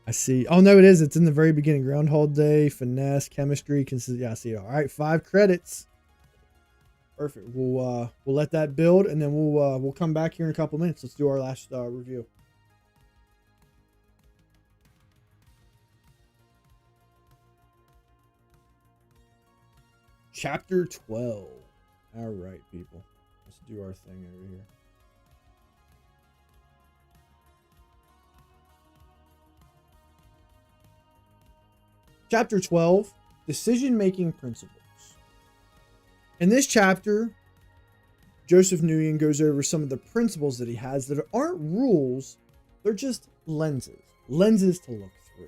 I see. Oh no, it is. It's in the very beginning. Groundhog Day, finesse, chemistry, yeah, I see it. All right, 5 credits. Perfect. We'll let that build, and then we'll come back here in a couple minutes. Let's do our last review. chapter 12. All right, people. Let's do our thing over here. Chapter 12, decision-making principles. In this chapter, Joseph Nguyen goes over some of the principles that he has that aren't rules, they're just lenses to look through.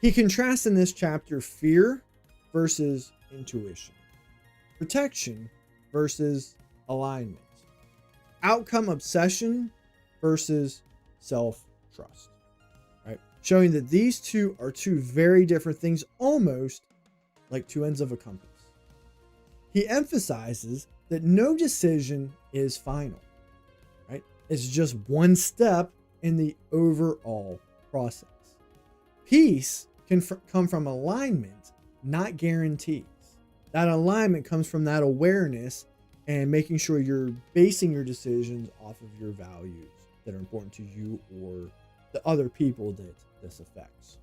He contrasts in this chapter fear versus intuition, protection versus alignment, outcome obsession versus self-trust, right? Showing that these two are two very different things, almost like two ends of a compass. He emphasizes that no decision is final, right? It's just one step in the overall process. Peace can come from alignment, not guarantees. That alignment comes from that awareness and making sure you're basing your decisions off of your values that are important to you or the other people that this affects.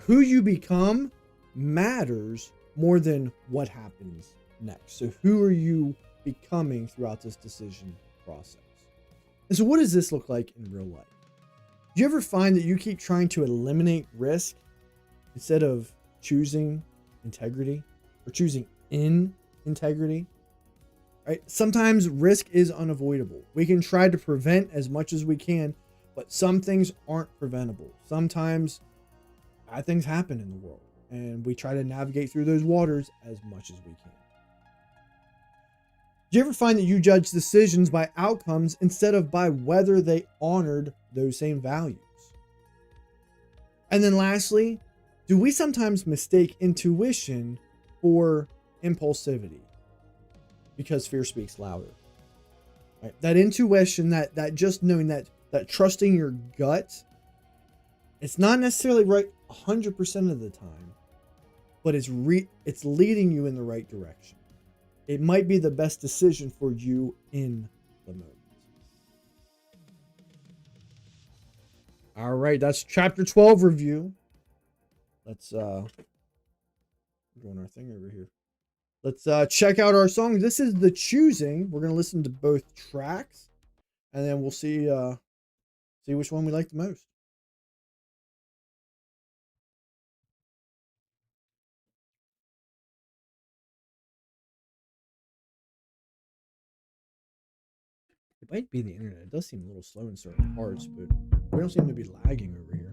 Who you become matters more than what happens next. So who are you becoming throughout this decision process? And so what does this look like in real life? Do you ever find that you keep trying to eliminate risk instead of choosing integrity or choosing in integrity? Right? Sometimes risk is unavoidable. We can try to prevent as much as we can, but some things aren't preventable. Sometimes bad things happen in the world, and we try to navigate through those waters as much as we can. Do you ever find that you judge decisions by outcomes instead of by whether they honored those same values? And then lastly, do we sometimes mistake intuition for impulsivity? Because fear speaks louder. Right? That intuition, that just knowing that trusting your gut, it's not necessarily right 100% of the time, but it's leading you in the right direction. It might be the best decision for you in the moment. All right, that's chapter 12 review. Let's doing our thing over here. Let's check out our song. This is The Choosing. We're going to listen to both tracks, and then we'll see which one we like the most. It might be the internet. It does seem a little slow in certain parts, but we don't seem to be lagging over here.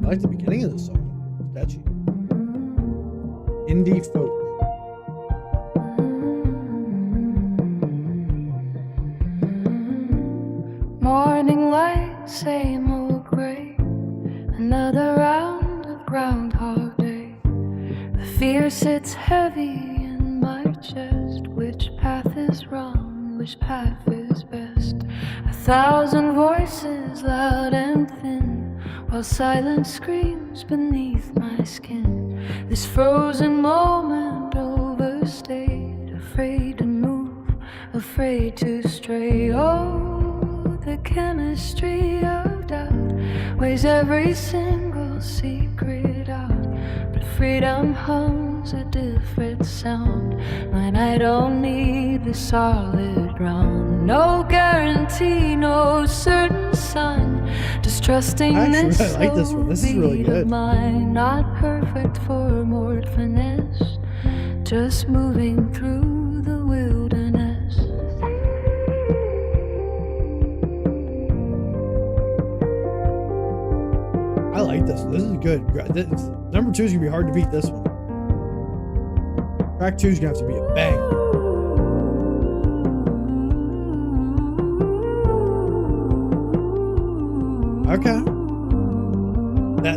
I like the beginning of the song. It's catchy. Indie folk. Morning light, same old gray. Another round of Groundhog Day. The fear sits heavy in my chest. Which path is wrong? Which path is best? 1,000 voices, loud and thin, while silence screams beneath my skin. This frozen moment overstayed. Afraid to move, afraid to stray. Oh, the chemistry of doubt weighs every single secret out. But freedom hums a different sound when I don't need the solid ground. No guarantee, no certain sign. Just trusting this I like this one. This is really good. of mine. Not perfect for more finesse, just moving through the wilderness. I like this. This is good. Number 2 is gonna be hard to beat this one. Track 2 is gonna have to be a bang. Okay.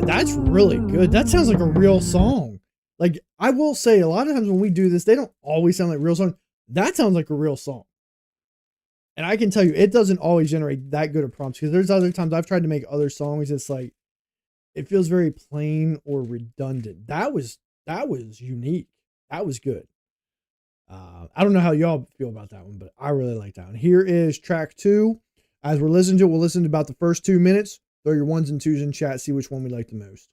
That's really good. That sounds like a real song. Like, I will say, a lot of times when we do this, they don't always sound like real songs. That sounds like a real song. And I can tell you, it doesn't always generate that good of prompts, because there's other times I've tried to make other songs. It's like, it feels very plain or redundant. That was That was unique. That was good. I don't know how y'all feel about that one, but I really like that one. Here is track 2. As we're listening to it, we'll listen to about the first 2 minutes. Throw your 1s and 2s in chat, see which one we like the most.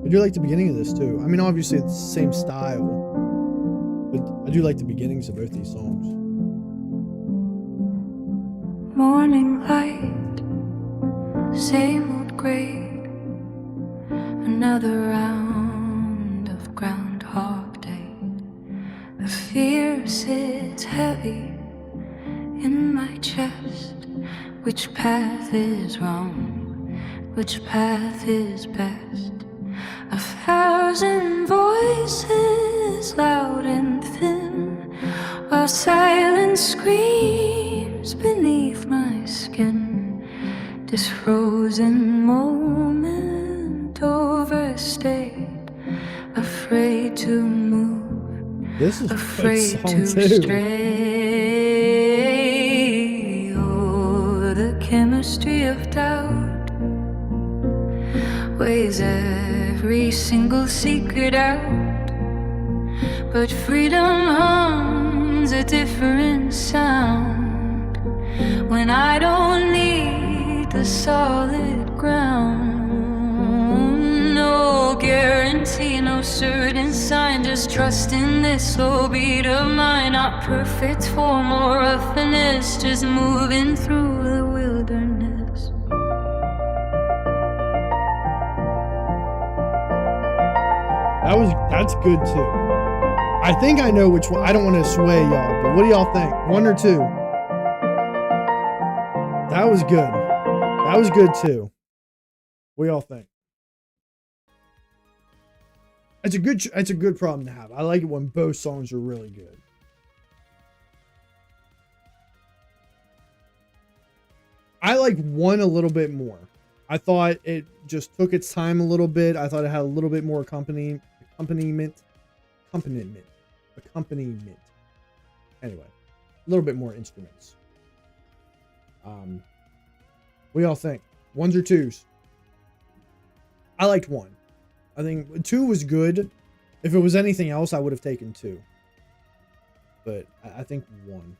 I do like the beginning of this too. I mean, obviously it's the same style, but I do like the beginnings of both these songs. Morning light, same old grade, another round of Groundhog Day. The fear sits heavy in my chest. Which path is wrong? Which path is best? 1,000 voices, loud and thin, while silence screams beneath my skin. This frozen moment overstayed, afraid to move, This is a afraid good to song too. stray. Oh, the chemistry of doubt weighs every single secret out, but freedom hums a different sound when I don't need the solid ground. No guarantee, no certain sign, just trust in this slow beat of mine. Not perfect form or roughness, just moving through the wilderness. That's good too. I think I know which one. I don't want to sway y'all, but what do y'all think? 1 or 2? That was good. That was good too. What do y'all think? It's a good problem to have. I like it when both songs are really good. I like one a little bit more. I thought it just took its time a little bit. I thought it had a little bit more accompaniment. Anyway, a little bit more instruments. What do y'all think? 1s or 2s? I liked 1. I think 2 was good. If it was anything else, I would have taken 2. But I think 1.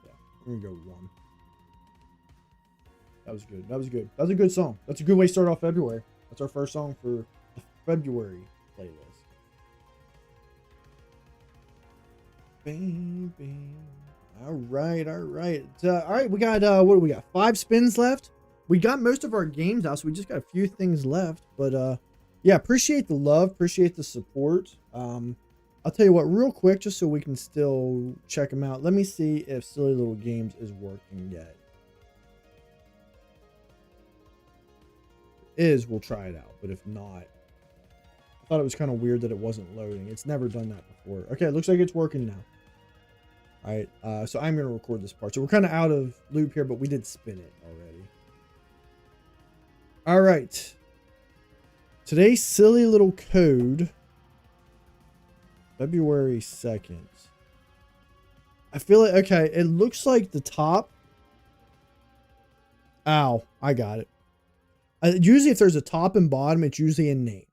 Yeah, I'm gonna go 1. That was good. That was good. That was a good song. That's a good way to start off February. That's our first song for the February playlist. Bing, bing. All right. All right. We got, what do we got? 5 spins left. We got most of our games out, so we just got a few things left. But, yeah, appreciate the love. Appreciate the support. I'll tell you what, real quick, just so we can still check them out. Let me see if Silly Little Games is working yet. Is, we'll try it out, but if not, I thought it was kind of weird that it wasn't loading. It's never done that before. Okay, it looks like it's working now. All right, so I'm going to record this part. So we're kind of out of loop here, but we did spin it already. All right. Today's silly little code, February 2nd. I feel like, okay, it looks like the top. Ow, I got it. Usually if there's a top and bottom, it's usually a name.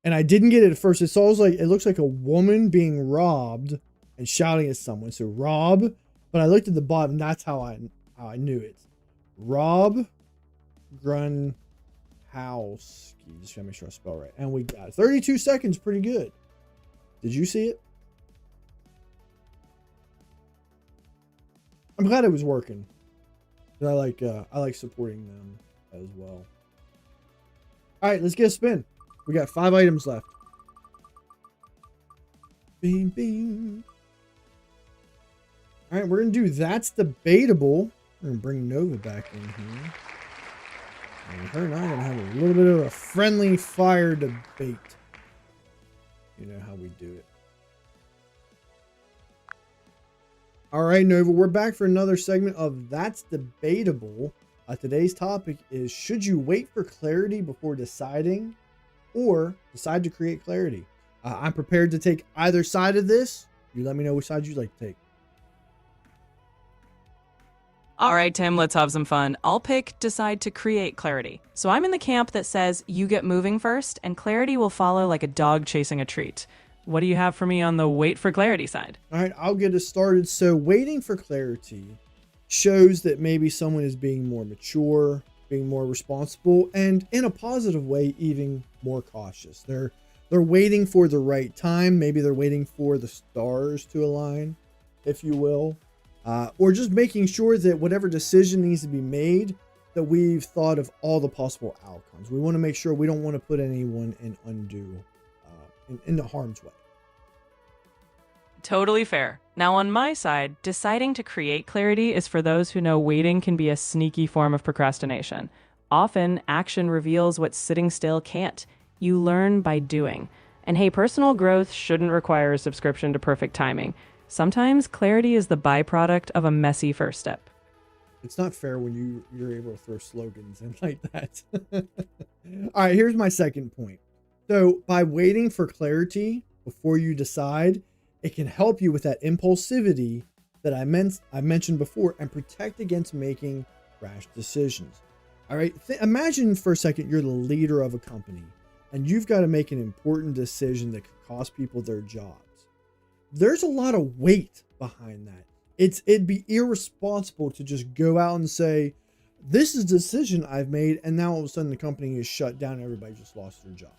And I didn't get it at first. It's always like, it looks like a woman being robbed and shouting at someone. So Rob, but I looked at the bottom. That's how I knew it. Rob Grunhowski. Just gotta make sure I spell right. And we got it. 32 seconds. Pretty good. Did you see it? I'm glad it was working. I like supporting them as well. All right, let's get a spin. We got 5 items left. Bing, bing. All right, we're going to do That's Debatable. We're going to bring Nova back in here. And her and I are going to have a little bit of a friendly fire debate. You know how we do it. All right, Nova, we're back for another segment of That's Debatable. Today's topic is, should you wait for clarity before deciding? or decide to create clarity. I'm prepared to take either side of this. You let me know which side you'd like to take. All right, Tim, let's have some fun. I'll pick decide to create clarity. So I'm in the camp that says you get moving first and clarity will follow like a dog chasing a treat. What do you have for me on the wait for clarity side? All right, I'll get us started. So waiting for clarity shows that maybe someone is being more mature, being more responsible, and in a positive way, even more cautious. They're waiting for the right time. Maybe they're waiting for the stars to align, if you will. Or just making sure that whatever decision needs to be made, that we've thought of all the possible outcomes. We want to make sure we don't want to put anyone in undue, into harm's way. Totally fair. Now, on my side, deciding to create clarity is for those who know waiting can be a sneaky form of procrastination. Often, action reveals what sitting still can't. You learn by doing. And hey, personal growth shouldn't require a subscription to perfect timing. Sometimes clarity is the byproduct of a messy first step. It's not fair when you're able to throw slogans in like that. All right, here's my second point. So by waiting for clarity before you decide, it can help you with that impulsivity that I mentioned before and protect against making rash decisions. All right, imagine for a second you're the leader of a company and you've got to make an important decision that could cost people their jobs. There's a lot of weight behind that. It'd be irresponsible to just go out and say, this is a decision I've made, and now all of a sudden the company is shut down and everybody just lost their jobs.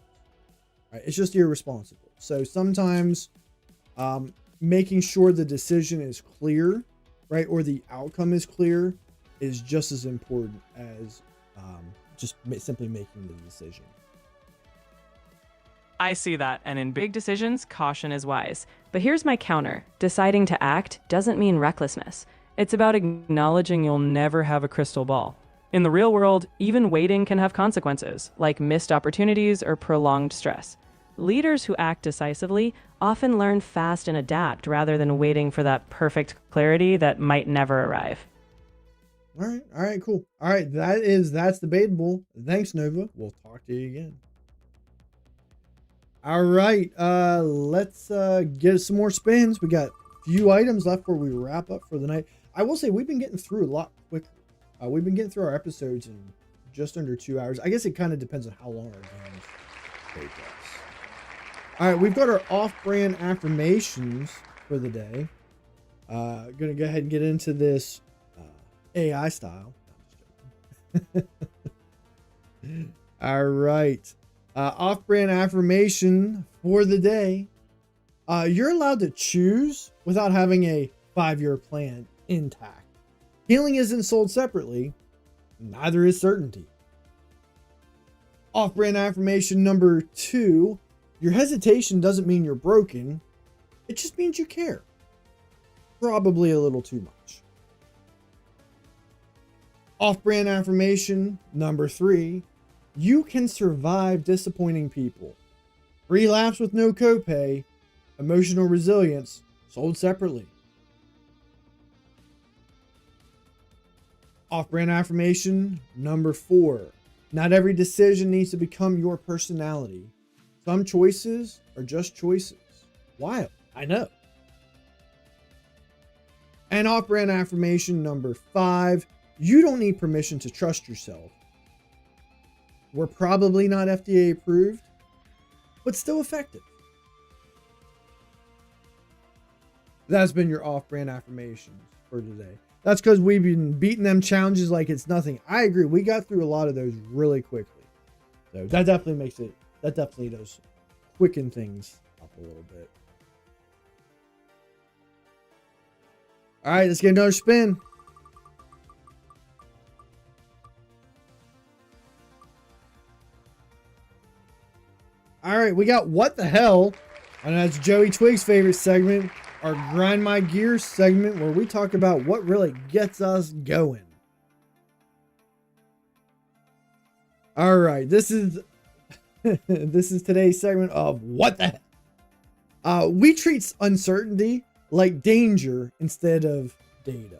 Right? It's just irresponsible. So sometimes making sure the decision is clear, right, or the outcome is clear, is just as important as just simply making the decision. I see that, and in big decisions, caution is wise. But here's my counter. Deciding to act doesn't mean recklessness. It's about acknowledging you'll never have a crystal ball. In the real world, even waiting can have consequences, like missed opportunities or prolonged stress. Leaders who act decisively often learn fast and adapt rather than waiting for that perfect clarity that might never arrive. All right, cool. All right, that's debatable. Thanks, Nova. We'll talk to you again. All right, let's get some more spins. We got a few items left before we wrap up for the night. I will say we've been getting through a lot quicker. We've been getting through our episodes in just under 2 hours. I guess it kind of depends on how long our games take us. All right, we've got our off-brand affirmations for the day. Gonna go ahead and get into this AI style. All right. Off-brand affirmation for the day. You're allowed to choose without having a 5-year plan intact. Healing isn't sold separately. Neither is certainty. Off-brand affirmation number 2. Your hesitation doesn't mean you're broken. It just means you care. Probably a little too much. Off-brand affirmation number 3. You can survive disappointing people. Relapse with no copay. Emotional resilience sold separately. Off-brand affirmation number 4. Not every decision needs to become your personality. Some choices are just choices. Wild, I know. And off-brand affirmation number 5. You don't need permission to trust yourself. We're probably not FDA approved, but still effective. That's been your off-brand affirmations for today. That's because we've been beating them challenges like it's nothing. I agree. We got through a lot of those really quickly. So that definitely does quicken things up a little bit. All right, let's get another spin. All right, we got What the Hell, and that's Joey Twig's favorite segment, our Grind My Gears segment, where we talk about what really gets us going. All right, this is today's segment of What the Hell. We treat uncertainty like danger instead of data.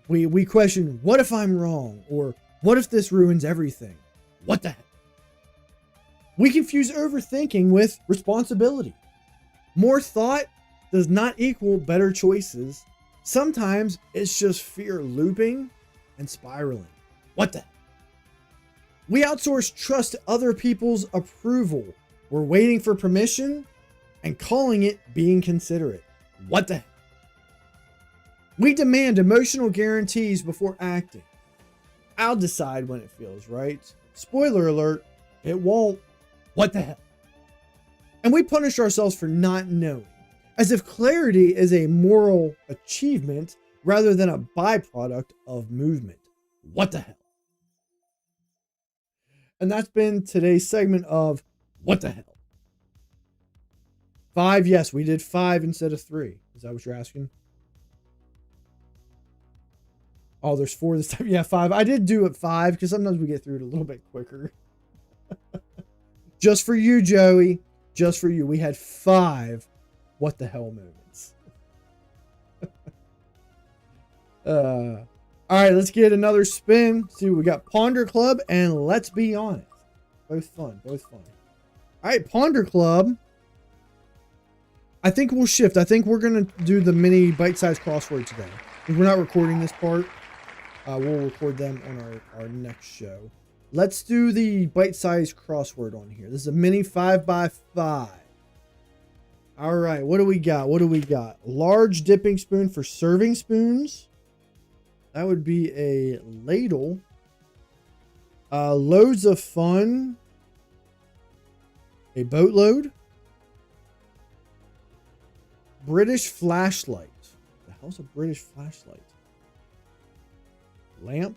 We question, what if I'm wrong? Or what if this ruins everything? What the heck? We confuse overthinking with responsibility. More thought does not equal better choices. Sometimes it's just fear looping and spiraling. What the? We outsource trust to other people's approval. We're waiting for permission and calling it being considerate. What the? We demand emotional guarantees before acting. I'll decide when it feels right. Spoiler alert, it won't. What the hell? And we punish ourselves for not knowing, as if clarity is a moral achievement rather than a byproduct of movement. What the hell? And that's been today's segment of What the hell? 5, yes, we did 5 instead of 3. Is that what you're asking? Oh, there's 4 this time. Yeah, 5. I did do it 5 because sometimes we get through it a little bit quicker. Just for you, Joey. Just for you. We had 5 what the hell moments. All right, let's get another spin. See what we got. Ponder Club and Let's Be Honest. Both fun. Both fun. All right, Ponder Club. I think we'll shift. I think we're going to do the mini bite-sized crossword today. If we're not recording this part, we'll record them on our next show. Let's do the bite-sized crossword on here. This is a mini 5x5. All right, what do we got? What do we got? Large dipping spoon for serving spoons. That would be a ladle. Loads of fun. A boatload. British flashlight. The hell's a British flashlight? Lamp.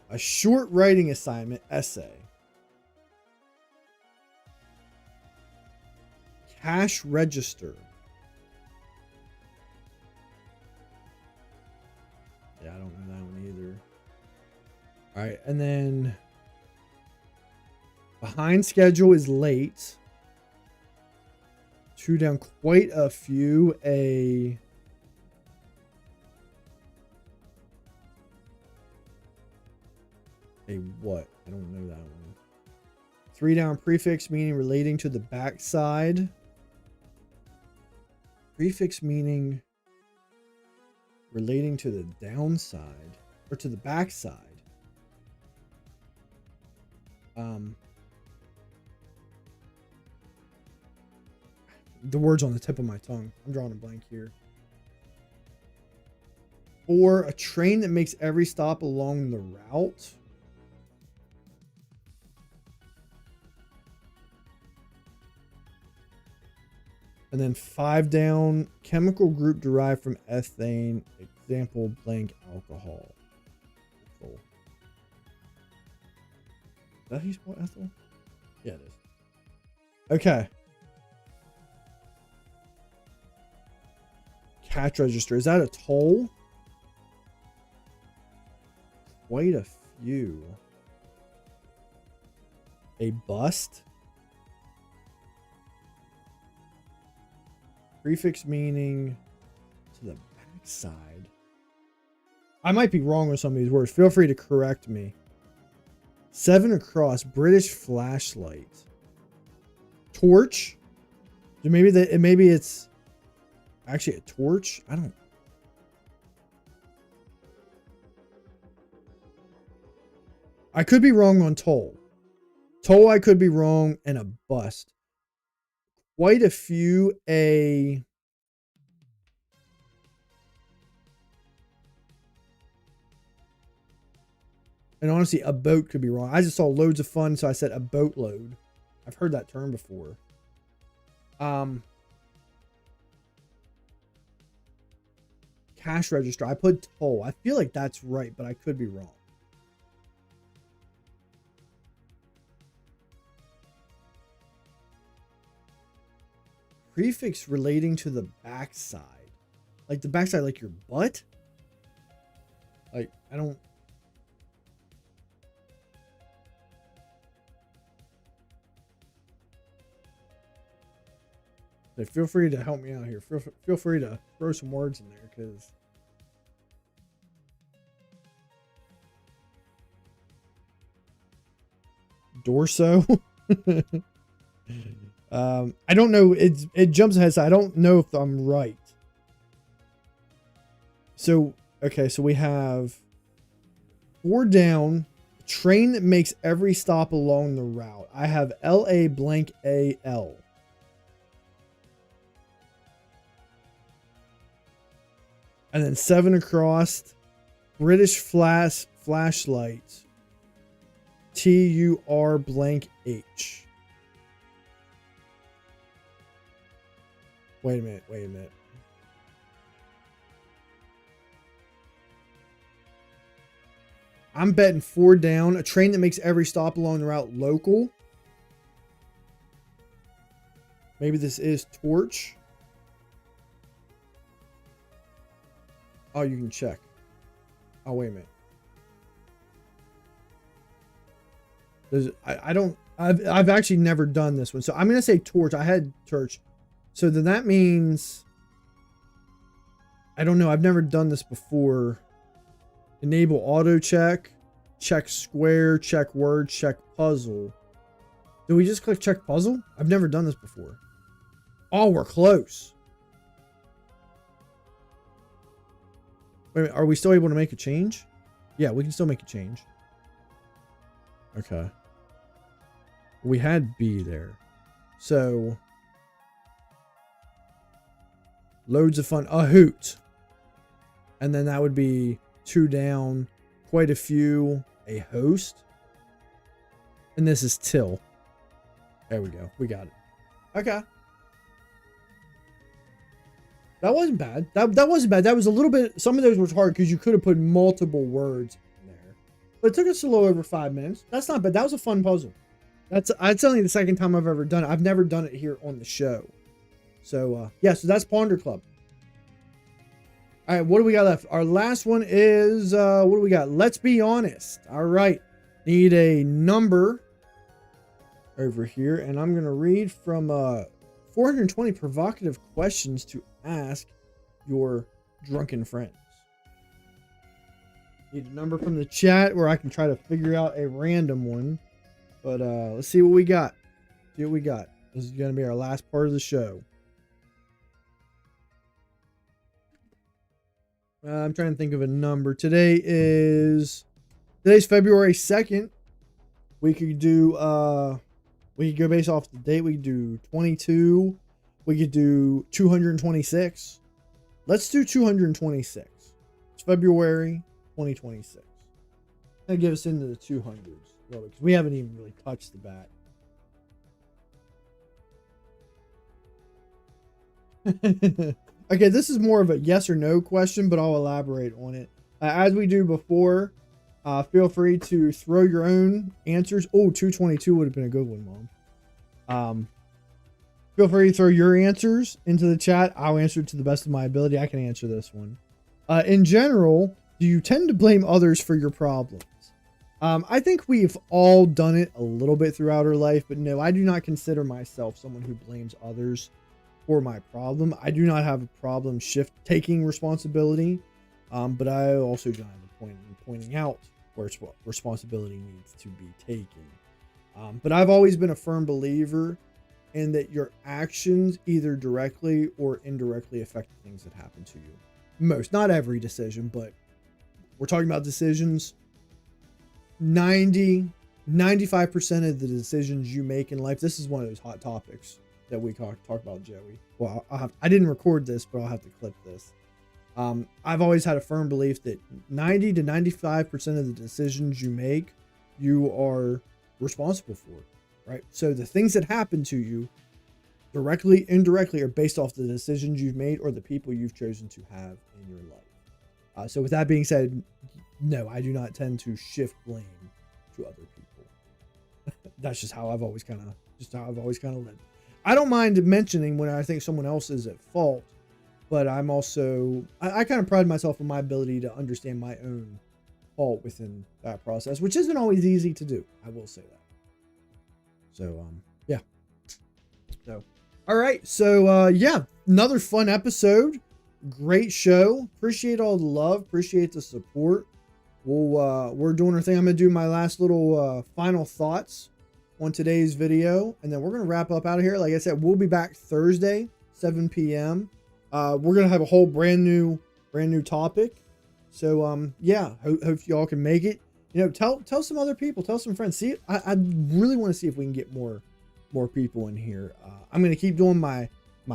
A short writing assignment essay. Cash register. Yeah, I don't know that one either. All right, and then behind schedule is late. 2 down, quite a few. A what? I don't know that one. 3 down, prefix meaning relating to the backside. Prefix meaning relating to the downside or to the backside. The word's on the tip of my tongue. I'm drawing a blank here. Or a train that makes every stop along the route. And then 5 down, chemical group derived from ethane, example blank alcohol. Cool. Is that how you spell ethyl? Yeah, it is. Okay. Cash register. Is that a toll? Quite a few. A bust? Prefix meaning to the backside. I might be wrong with some of these words. Feel free to correct me. 7 across. British flashlight. Torch. So maybe it's actually a torch. I don't. I could be wrong on toll. Toll, I could be wrong, and a bust. Quite a few. And honestly, a boat could be wrong. I just saw loads of fun, so I said a boatload. I've heard that term before. Cash register. I put toll. I feel like that's right, but I could be wrong. Prefix relating to the backside. Like the backside, like your butt? Like, I don't... So feel free to help me out here. Feel free to throw some words in there, because... Dorso. I don't know. It jumps ahead, so I don't know if I'm right. So, okay, so we have 4 down, train that makes every stop along the route. I have LA blank AL. And then 7 across, British flashlight, TUR blank H. Wait a minute. I'm betting 4 down. A train that makes every stop along the route local. Maybe this is Torch. Oh, you can check. Oh, wait a minute. I've actually never done this one. So I'm going to say Torch. I had Torch. So then that means, I don't know. I've never done this before. Enable auto check, check square, check word, check puzzle. Do we just click check puzzle? I've never done this before. Oh, we're close. Wait a minute, are we still able to make a change? Yeah, we can still make a change. Okay. We had B there. So, loads of fun. A hoot. And then that would be 2 down, quite a few, a host. And this is till. There we go. We got it. Okay. That wasn't bad. That wasn't bad. That was a little bit, some of those was hard because you could have put multiple words in there. But it took us a little over 5 minutes. That's not bad. That was a fun puzzle. That's only the second time I've ever done it. I've never done it here on the show. So, yeah, so that's Ponder Club. All right, what do we got left? Our last one is, what do we got? Let's be honest. All right. Need a number over here. And I'm going to read from 420 provocative questions to ask your drunken friends. Need a number from the chat where I can try to figure out a random one. But let's see what we got. See what we got. This is going to be our last part of the show. I'm trying to think of a number. Today's February 2nd. We could do we could go based off the date. We could do 22. We could do 226. Let's do 226. It's February 2026. That'll give us into the 200s. Because we haven't even really touched the bat. Okay, this is more of a yes or no question, but I'll elaborate on it. As we do before, feel free to throw your own answers. Oh, 222 would have been a good one, Mom. Feel free to throw your answers into the chat. I'll answer it to the best of my ability. I can answer this one. In general, do you tend to blame others for your problems? I think we've all done it a little bit throughout our life, but no, I do not consider myself someone who blames others for my problem. I do not have a problem taking responsibility, but I also don't have a point in pointing out where responsibility needs to be taken. But I've always been a firm believer in that your actions either directly or indirectly affect the things that happen to you. Not every decision, but we're talking about decisions. 95% of the decisions you make in life. This is one of those hot topics that we talk about, Joey. Well, I didn't record this, but I'll have to clip this. I've always had a firm belief that 90 to 95% of the decisions you make, you are responsible for, right? So the things that happen to you, directly, indirectly, are based off the decisions you've made or the people you've chosen to have in your life. So with that being said, no, I do not tend to shift blame to other people. That's just how I've always kind of lived. I don't mind mentioning when I think someone else is at fault, but I'm also, I kind of pride myself on my ability to understand my own fault within that process, which isn't always easy to do. I will say that. So, yeah. So, all right. So, yeah, another fun episode. Great show. Appreciate all the love. Appreciate the support. We're doing our thing. I'm going to do my last little final thoughts on today's video, and then we're going to wrap up out of here. Like I said, we'll be back Thursday, 7 p.m. We're going to have a whole brand new topic. So, yeah, hope y'all can make it. You know, tell some other people, tell some friends. See, I really want to see if we can get more people in here. I'm going to keep doing my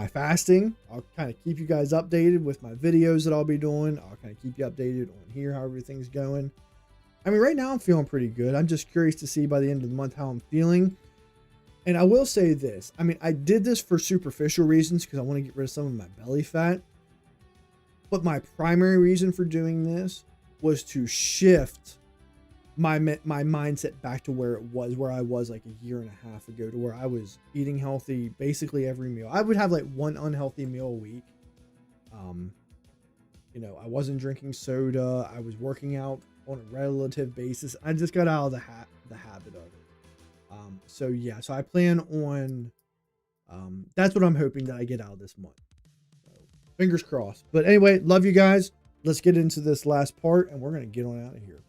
fasting. I'll kind of keep you guys updated with my videos that I'll be doing. I'll kind of keep you updated on here, how everything's going. I mean, right now I'm feeling pretty good. I'm just curious to see by the end of the month how I'm feeling. And I will say this. I mean, I did this for superficial reasons because I want to get rid of some of my belly fat. But my primary reason for doing this was to shift my mindset back to where I was like a year and a half ago, to where I was eating healthy basically every meal. I would have like one unhealthy meal a week. You know, I wasn't drinking soda. I was working out on a relative basis. I just got out of the habit of it. So yeah, so I plan on, that's what I'm hoping that I get out of this month. So, fingers crossed. But anyway, love you guys. Let's get into this last part and we're going to get on out of here.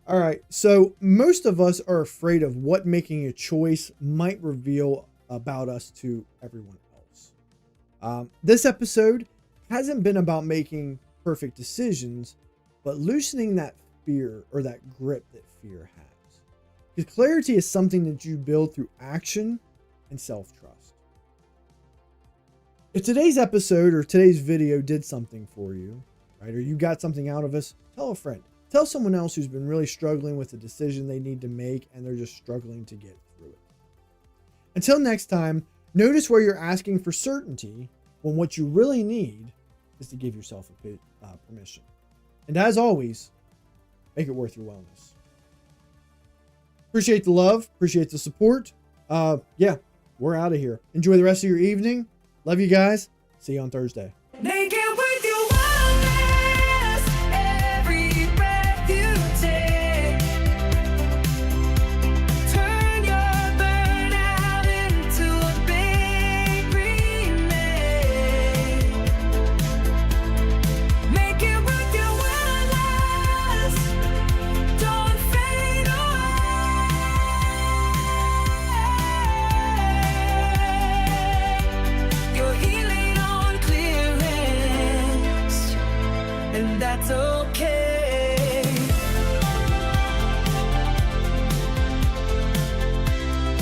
All right. So most of us are afraid of what making a choice might reveal about us to everyone else. This episode hasn't been about making perfect decisions, but loosening that fear or that grip that fear has. Because clarity is something that you build through action and self-trust. If today's episode or today's video did something for you, right, or you got something out of us, tell a friend. Tell someone else who's been really struggling with a decision they need to make and they're just struggling to get through it. Until next time, notice where you're asking for certainty when what you really need is to give yourself a bit permission. And as always, make it worth your wellness. Appreciate the love. Appreciate the support. Yeah, we're out of here. Enjoy the rest of your evening. Love you guys. See you on Thursday.